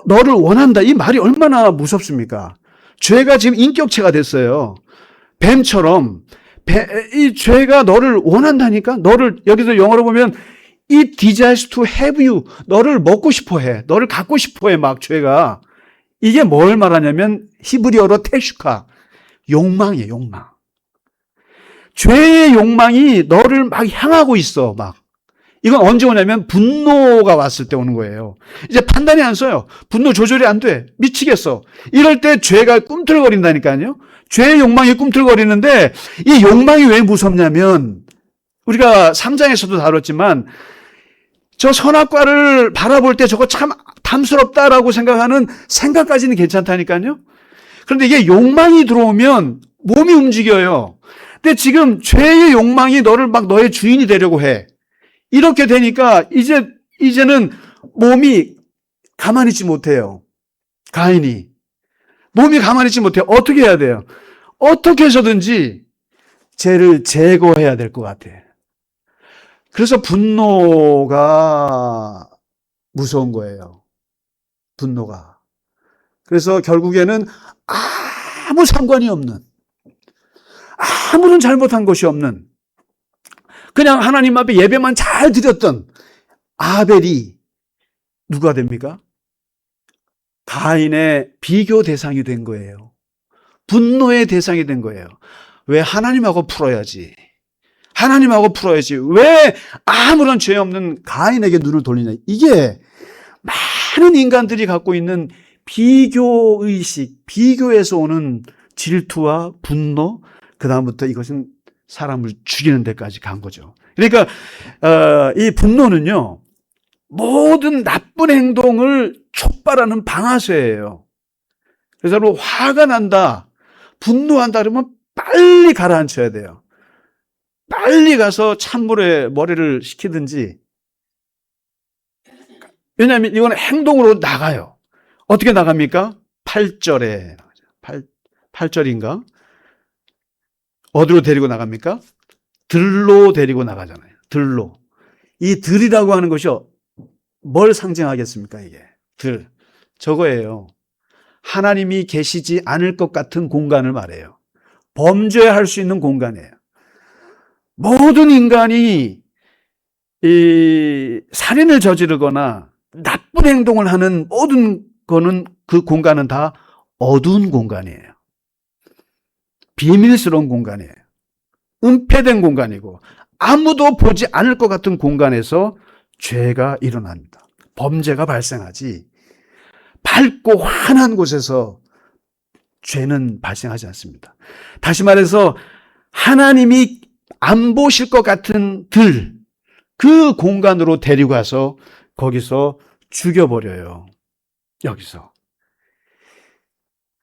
[SPEAKER 1] 너를 원한다. 이 말이 얼마나 무섭습니까? 죄가 지금 인격체가 됐어요. 뱀처럼 이 죄가 너를 원한다니까? 너를 여기서 영어로 보면 it desires to have you. 너를 먹고 싶어 해. 너를 갖고 싶어 해. 막 죄가. 이게 뭘 말하냐면 히브리어로 테슈카. 욕망이에요. 욕망. 죄의 욕망이 너를 막 향하고 있어. 막. 이건 언제 오냐면 분노가 왔을 때 오는 거예요. 이제 판단이 안 서요. 분노 조절이 안 돼. 미치겠어. 이럴 때 죄가 꿈틀거린다니까요. 죄의 욕망이 꿈틀거리는데 이 욕망이 왜 무섭냐면 우리가 3장에서도 다뤘지만 저 선악과를 바라볼 때 저거 참 탐스럽다라고 생각하는 생각까지는 괜찮다니까요. 그런데 이게 욕망이 들어오면 몸이 움직여요. 근데 지금 죄의 욕망이 너를 막 너의 주인이 되려고 해. 이렇게 되니까 이제는 몸이 가만히 있지 못해요. 가인이. 몸이 가만히 있지 못해요. 어떻게 해야 돼요? 어떻게 해서든지 죄를 제거해야 될 것 같아. 그래서 분노가 무서운 거예요. 분노가. 그래서 결국에는 아무 상관이 없는, 아무런 잘못한 것이 없는, 그냥 하나님 앞에 예배만 잘 드렸던 아벨이 누가 됩니까? 가인의 비교 대상이 된 거예요. 분노의 대상이 된 거예요. 왜 하나님하고 풀어야지. 하나님하고 풀어야지. 왜 아무런 죄 없는 가인에게 눈을 돌리냐. 이게 많은 인간들이 갖고 있는 비교의식, 비교에서 오는 질투와 분노, 그 다음부터 이것은 사람을 죽이는 데까지 간 거죠. 그러니까 이 분노는요, 모든 나쁜 행동을 촉발하는 방아쇠예요. 그래서 여러분 화가 난다, 분노한다 그러면 빨리 가라앉혀야 돼요. 빨리 가서 찬물에 머리를 식히든지. 왜냐하면 이건 행동으로 나가요. 어떻게 나갑니까? 8절에 8절인가? 어디로 데리고 나갑니까? 들로 데리고 나가잖아요. 들로. 이 들이라고 하는 것이 뭘 상징하겠습니까? 이게 들. 저거예요. 하나님이 계시지 않을 것 같은 공간을 말해요. 범죄할 수 있는 공간이에요. 모든 인간이 이 살인을 저지르거나 나쁜 행동을 하는 모든 거는 그 공간은 다 어두운 공간이에요. 비밀스러운 공간이에요. 은폐된 공간이고 아무도 보지 않을 것 같은 공간에서 죄가 일어납니다. 범죄가 발생하지 밝고 환한 곳에서 죄는 발생하지 않습니다. 다시 말해서 하나님이 안 보실 것 같은 그 공간으로 데리고 가서 거기서 죽여버려요. 여기서.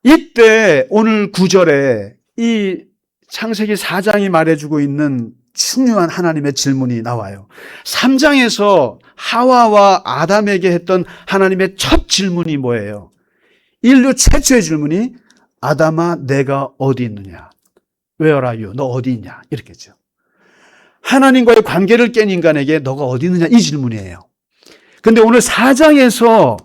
[SPEAKER 1] 이때 오늘 9절에 이 창세기 4장이 말해주고 있는 중요한 하나님의 질문이 나와요. 3장에서 하와와 아담에게 했던 하나님의 첫 질문이 뭐예요? 인류 최초의 질문이 아담아 내가 어디 있느냐? Where are you? 너 어디 있냐? 이렇게 했죠. 하나님과의 관계를 깬 인간에게 너가 어디 있느냐? 이 질문이에요. 근데 오늘 4장에서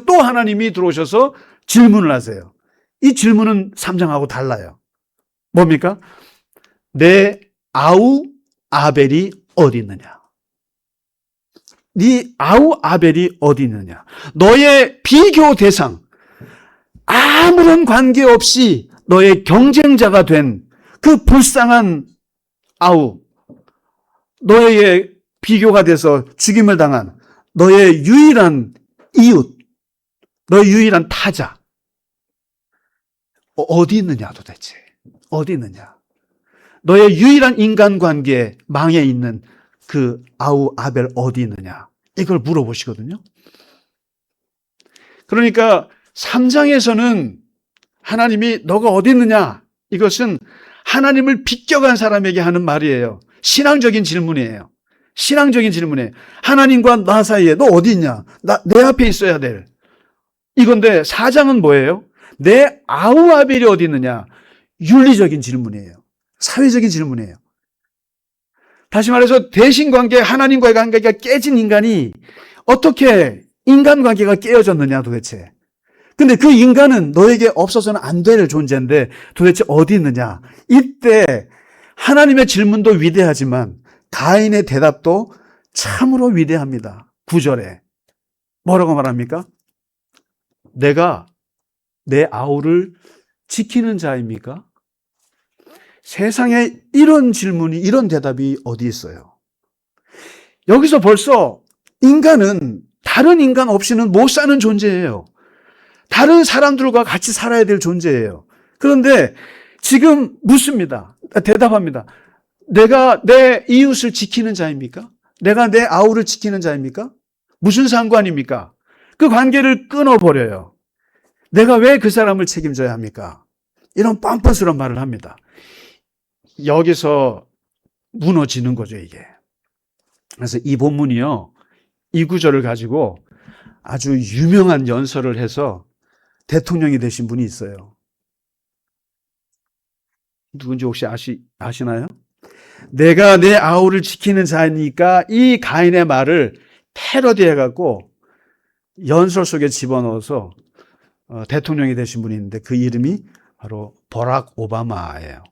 [SPEAKER 1] 또 하나님이 들어오셔서 질문을 하세요. 이 질문은 3장하고 달라요. 뭡니까? 내 아우 아벨이 어디 있느냐? 네 아우 아벨이 어디 있느냐? 너의 비교 대상, 아무런 관계없이 너의 경쟁자가 된 그 불쌍한 아우, 너에게 비교가 돼서 죽임을 당한 너의 유일한 이웃, 너의 유일한 타자, 어디 있느냐 도대체? 어디 있느냐? 너의 유일한 인간관계 망에 있는 그 아우 아벨 어디 있느냐? 이걸 물어보시거든요. 그러니까 3장에서는 하나님이 너가 어디 있느냐? 이것은 하나님을 비껴간 사람에게 하는 말이에요. 신앙적인 질문이에요. 신앙적인 질문이에요. 하나님과 나 사이에 너 어디 있냐? 내 앞에 있어야 될. 이건데 4장은 뭐예요? 내 아우 아벨이 어디 있느냐? 윤리적인 질문이에요. 사회적인 질문이에요. 다시 말해서 대신관계, 하나님과의 관계가 깨진 인간이 어떻게 인간관계가 깨어졌느냐 도대체. 근데 그 인간은 너에게 없어서는 안 될 존재인데 도대체 어디 있느냐. 이때 하나님의 질문도 위대하지만 가인의 대답도 참으로 위대합니다. 9절에 뭐라고 말합니까? 내가 내 아우를 지키는 자입니까? 세상에 이런 질문이, 이런 대답이 어디 있어요? 여기서 벌써 인간은 다른 인간 없이는 못 사는 존재예요. 다른 사람들과 같이 살아야 될 존재예요. 그런데 지금 묻습니다. 대답합니다. 내가 내 이웃을 지키는 자입니까? 내가 내 아우를 지키는 자입니까? 무슨 상관입니까? 그 관계를 끊어버려요. 내가 왜 그 사람을 책임져야 합니까? 이런 뻔뻔스러운 말을 합니다. 여기서 무너지는 거죠, 이게. 그래서 이 본문이요, 이 구절을 가지고 아주 유명한 연설을 해서 대통령이 되신 분이 있어요. 누군지 혹시 아시나요? 내가 내 아우를 지키는 자니까 이 가인의 말을 패러디해갖고 연설 속에 집어넣어서 대통령이 되신 분이 있는데 그 이름이 바로 버락 오바마예요.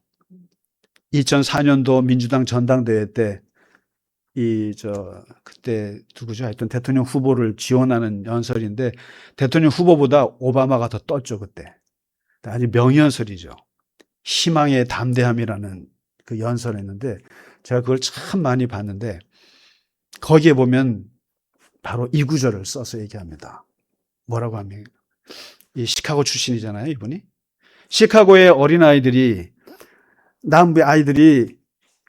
[SPEAKER 1] 2004년도 민주당 전당대회 때 그때 누구죠? 하여튼 대통령 후보를 지원하는 연설인데 대통령 후보보다 오바마가 더 떴죠, 그때. 아주 명연설이죠. 희망의 담대함이라는 그 연설을 했는데 제가 그걸 참 많이 봤는데 거기에 보면 바로 이 구절을 써서 얘기합니다. 뭐라고 하면 이 시카고 출신이잖아요, 이분이. 시카고의 어린아이들이, 남부의 아이들이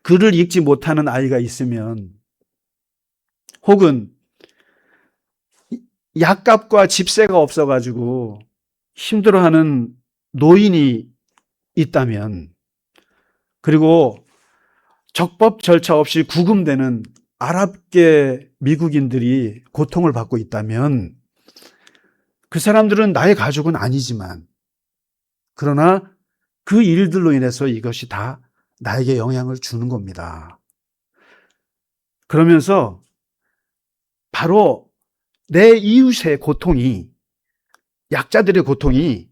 [SPEAKER 1] 글을 읽지 못하는 아이가 있으면 혹은 약값과 집세가 없어가지고 힘들어하는 노인이 있다면, 그리고 적법 절차 없이 구금되는 아랍계 미국인들이 고통을 받고 있다면 그 사람들은 나의 가족은 아니지만 그러나 그 일들로 인해서 이것이 다 나에게 영향을 주는 겁니다. 그러면서 바로 내 이웃의 고통이, 약자들의 고통이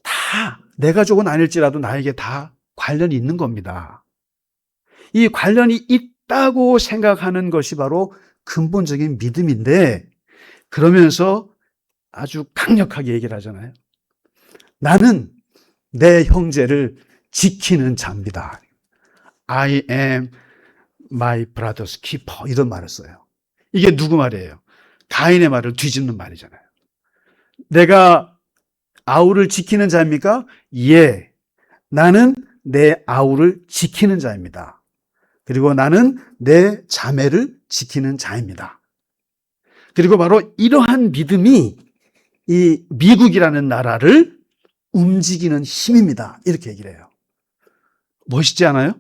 [SPEAKER 1] 다 내 가족은 아닐지라도 나에게 다 관련이 있는 겁니다. 이 관련이 있다고 생각하는 것이 바로 근본적인 믿음인데, 그러면서 아주 강력하게 얘기를 하잖아요. 나는 내 형제를 지키는 자입니다. I am my brother's keeper. 이런 말을 써요. 이게 누구 말이에요? 가인의 말을 뒤집는 말이잖아요. 내가 아우를 지키는 자입니까? 예. 나는 내 아우를 지키는 자입니다. 그리고 나는 내 자매를 지키는 자입니다. 그리고 바로 이러한 믿음이 이 미국이라는 나라를 움직이는 힘입니다. 이렇게 얘기를 해요. 멋있지 않아요?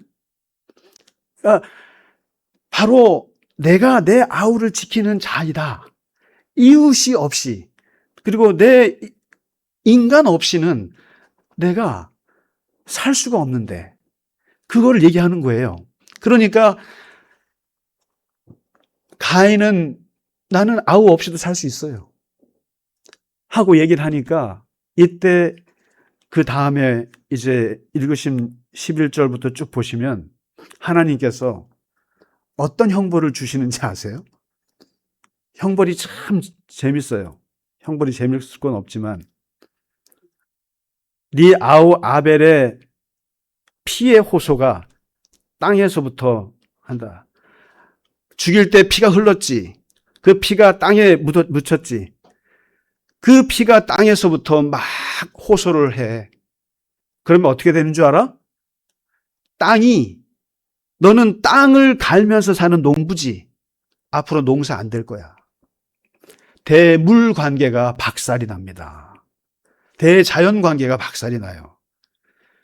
[SPEAKER 1] 그러니까 바로 내가 내 아우를 지키는 자이다. 이웃이 없이, 그리고 내 인간 없이는 내가 살 수가 없는데 그걸 얘기하는 거예요. 그러니까 가인은 나는 아우 없이도 살 수 있어요 하고 얘기를 하니까, 이때 그 다음에 이제 읽으신 11절부터 쭉 보시면 하나님께서 어떤 형벌을 주시는지 아세요? 형벌이 참 재밌어요. 형벌이 재밌을 건 없지만 네 아우 아벨의 피의 호소가 땅에서부터 한다. 죽일 때 피가 흘렀지. 그 피가 땅에 묻혔지. 그 피가 땅에서부터 막 호소를 해. 그러면 어떻게 되는 줄 알아? 땅이, 너는 땅을 갈면서 사는 농부지. 앞으로 농사 안 될 거야. 대물 관계가 박살이 납니다. 대자연 관계가 박살이 나요.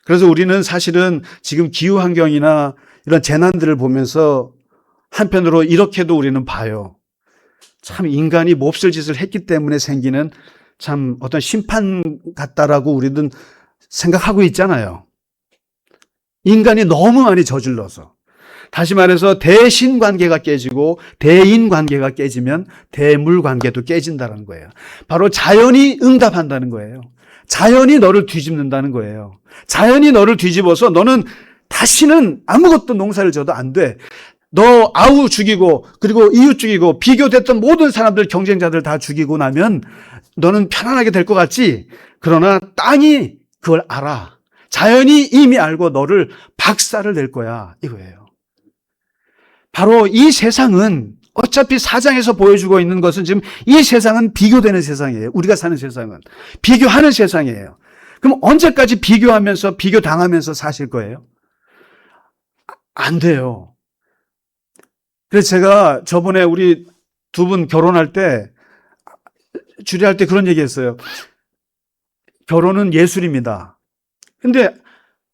[SPEAKER 1] 그래서 우리는 사실은 지금 기후 환경이나 이런 재난들을 보면서 한편으로 이렇게도 우리는 봐요. 참 인간이 몹쓸 짓을 했기 때문에 생기는 참 어떤 심판 같다라고 우리는 생각하고 있잖아요. 인간이 너무 많이 저질러서. 다시 말해서 대신 관계가 깨지고 대인 관계가 깨지면 대물 관계도 깨진다는 거예요. 바로 자연이 응답한다는 거예요. 자연이 너를 뒤집는다는 거예요. 자연이 너를 뒤집어서 너는 다시는 아무것도 농사를 져도 안 돼. 너 아우 죽이고 그리고 이웃 죽이고 비교됐던 모든 사람들 경쟁자들 다 죽이고 나면 너는 편안하게 될 것 같지? 그러나 땅이 그걸 알아. 자연이 이미 알고 너를 박살을 낼 거야 이거예요. 바로 이 세상은 어차피 사장에서 보여주고 있는 것은 지금 이 세상은 비교되는 세상이에요. 우리가 사는 세상은 비교하는 세상이에요. 그럼 언제까지 비교하면서 비교당하면서 사실 거예요? 안 돼요. 그래서 제가 저번에 우리 두 분 결혼할 때 주례할 때 그런 얘기 했어요. 결혼은 예술입니다. 근데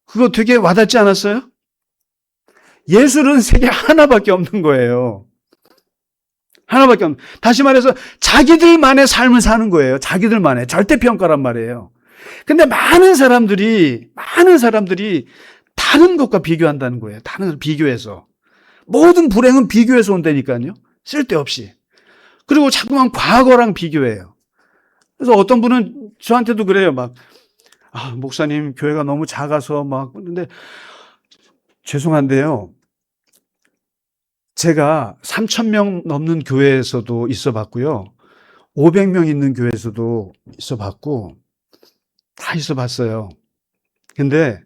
[SPEAKER 1] 그거 되게 와닿지 않았어요? 예술은 세계 하나밖에 없는 거예요. 하나밖에 없는. 다시 말해서 자기들만의 삶을 사는 거예요. 자기들만의 절대평가란 말이에요. 근데 많은 사람들이 다른 것과 비교한다는 거예요. 다른 걸 비교해서. 모든 불행은 비교해서 온다니까요. 쓸데없이. 그리고 자꾸만 과거랑 비교해요. 그래서 어떤 분은 저한테도 그래요. 막, 목사님, 교회가 너무 작아서 막, 근데 죄송한데요. 제가 3,000명 넘는 교회에서도 있어 봤고요. 500명 있는 교회에서도 있어 봤고, 다 있어 봤어요. 근데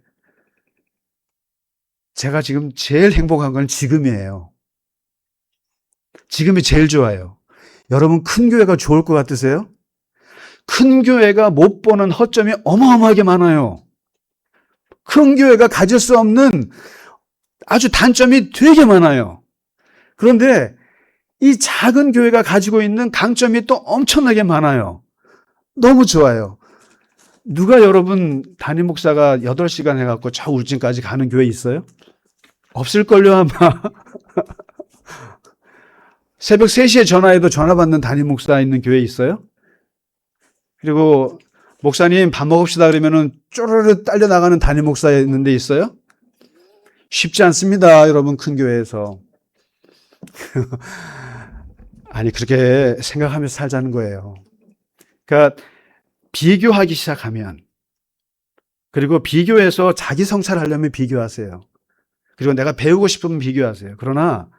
[SPEAKER 1] 제가 지금 제일 행복한 건 지금이에요. 지금이 제일 좋아요. 여러분 큰 교회가 좋을 것 같으세요? 큰 교회가 못 보는 허점이 어마어마하게 많아요. 큰 교회가 가질 수 없는 아주 단점이 되게 많아요. 그런데 이 작은 교회가 가지고 있는 강점이 또 엄청나게 많아요. 너무 좋아요. 누가 여러분 담임 목사가 8시간 해갖고 저 울진까지 가는 교회 있어요? 없을걸요 아마. 새벽 3시에 전화해도 전화 받는 담임 목사 있는 교회 있어요? 그리고 목사님 밥 먹읍시다 그러면은 쪼르르 딸려 나가는 담임 목사 있는 데 있어요? 쉽지 않습니다, 여러분 큰 교회에서. 아니 그렇게 생각하면서 살자는 거예요. 그러니까 비교하기 시작하면, 그리고 비교해서 자기 성찰하려면 비교하세요. 그리고 내가 배우고 싶으면 비교하세요. 그러나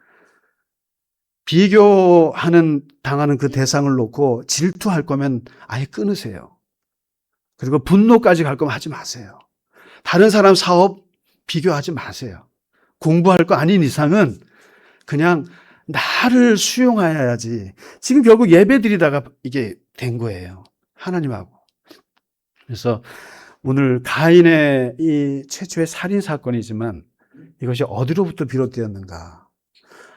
[SPEAKER 1] 당하는 그 대상을 놓고 질투할 거면 아예 끊으세요. 그리고 분노까지 갈 거면 하지 마세요. 다른 사람 사업 비교하지 마세요. 공부할 거 아닌 이상은 그냥 나를 수용해야지. 지금 결국 예배 드리다가 이게 된 거예요. 하나님하고. 그래서 오늘 가인의 이 최초의 살인 사건이지만 이것이 어디로부터 비롯되었는가?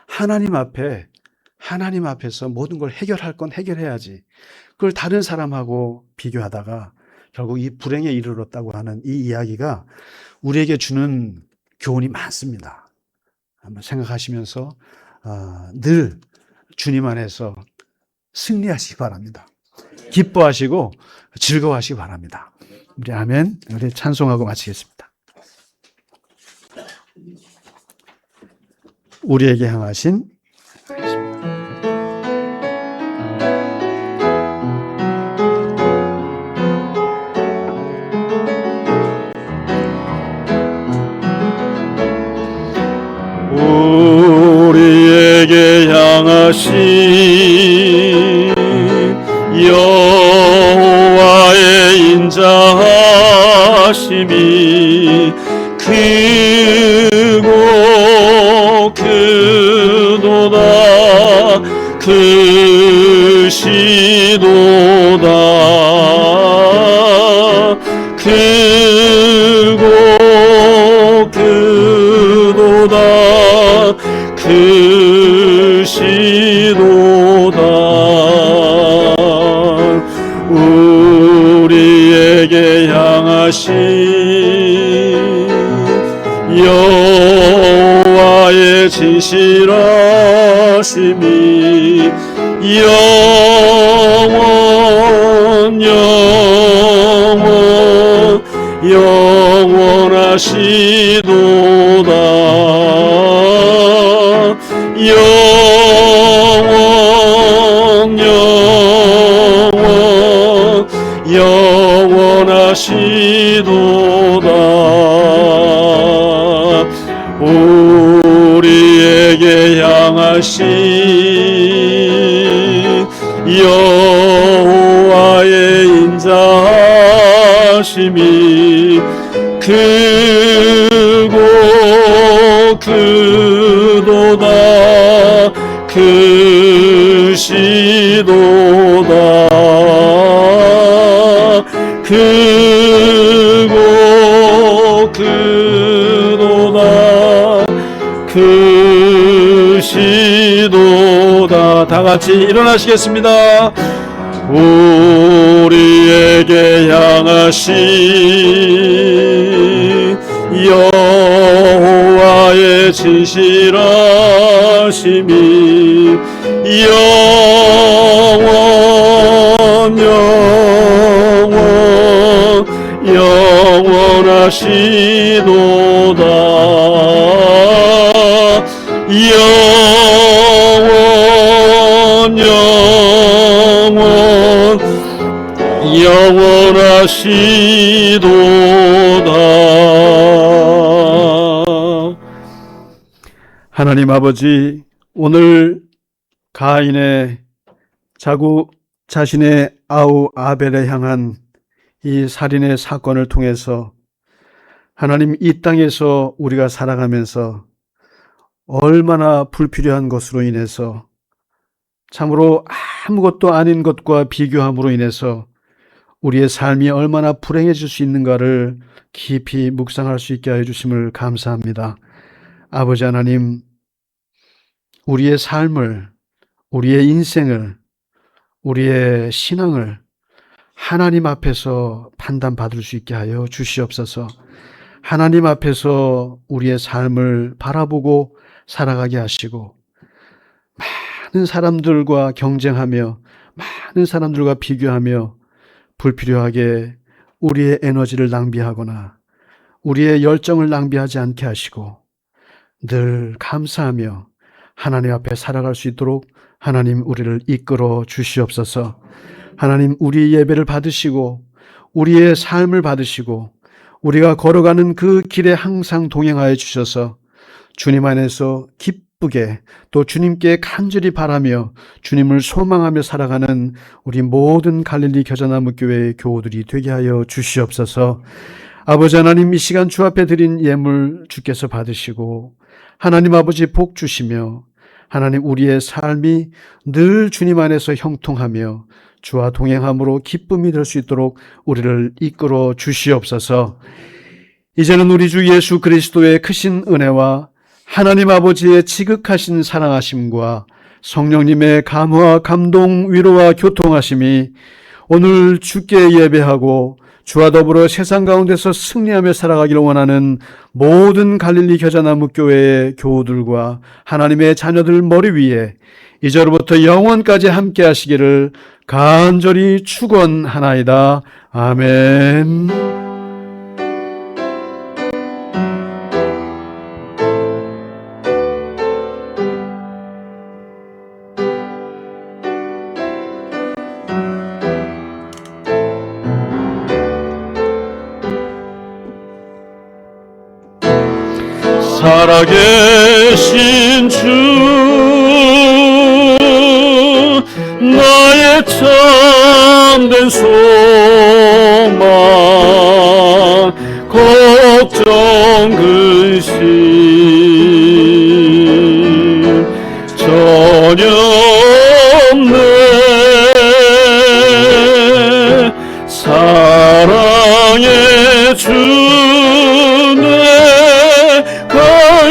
[SPEAKER 1] 하나님 앞에서 모든 걸 해결할 건 해결해야지. 그걸 다른 사람하고 비교하다가 결국 이 불행에 이르렀다고 하는 이 이야기가 우리에게 주는 교훈이 많습니다. 한번 생각하시면서 늘 주님 안에서 승리하시기 바랍니다. 기뻐하시고 즐거워하시기 바랍니다. 우리 아멘. 우리 찬송하고 마치겠습니다. 우리에게 향하신
[SPEAKER 3] 우리에게 향하신
[SPEAKER 1] 크고 크도다 크시도다 우리에게 향하신 여호와의 진실하심이 영원하시도다 영원하시도다 우리에게 향하신 여호와의 인자하심이 크고 크도다 크시도다 크고 크도다 크시도다 다같이 일어나시겠습니다. 우리에게 향하신 여호와의 진실하심이 영원하시도다 영원하시도다. 하나님 아버지, 오늘 가인의 자신의 아우 아벨에 향한 이 살인의 사건을 통해서 하나님 이 땅에서 우리가 살아가면서 얼마나 불필요한 것으로 인해서 참으로 아무것도 아닌 것과 비교함으로 인해서 우리의 삶이 얼마나 불행해질 수 있는가를 깊이 묵상할 수 있게 하여 주심을 감사합니다. 아버지 하나님, 우리의 삶을, 우리의 인생을, 우리의 신앙을 하나님 앞에서 판단받을 수 있게 하여 주시옵소서. 하나님 앞에서 우리의 삶을 바라보고 살아가게 하시고 많은 사람들과 경쟁하며 많은 사람들과 비교하며 불필요하게 우리의 에너지를 낭비하거나 우리의 열정을 낭비하지 않게 하시고 늘 감사하며 하나님 앞에 살아갈 수 있도록 하나님 우리를 이끌어 주시옵소서. 하나님 우리 예배를 받으시고 우리의 삶을 받으시고 우리가 걸어가는 그 길에 항상 동행하여 주셔서 주님 안에서 기쁘게 또 주님께 간절히 바라며 주님을 소망하며 살아가는 우리 모든 갈릴리 겨자나무 교회의 교우들이 되게 하여 주시옵소서. 아버지 하나님, 이 시간 주 앞에 드린 예물 주께서 받으시고 하나님 아버지 복 주시며 하나님 우리의 삶이 늘 주님 안에서 형통하며 주와 동행함으로 기쁨이 될 수 있도록 우리를 이끌어 주시옵소서. 이제는 우리 주 예수 그리스도의 크신 은혜와 하나님 아버지의 지극하신 사랑하심과 성령님의 감화, 감동, 위로와 교통하심이 오늘 주께 예배하고 주와 더불어 세상 가운데서 승리하며 살아가기를 원하는 모든 갈릴리 겨자나무 교회의 교우들과 하나님의 자녀들 머리 위에 이제로부터 영원까지 함께 하시기를 간절히 축원하나이다. 아멘. 살아계신 주 나의 참된 소망 걱정 근심 전혀 없네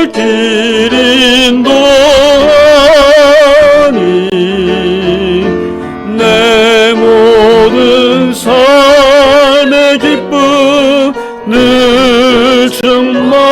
[SPEAKER 3] 길 인도하니 내 모든 삶의 기쁨 늘 충만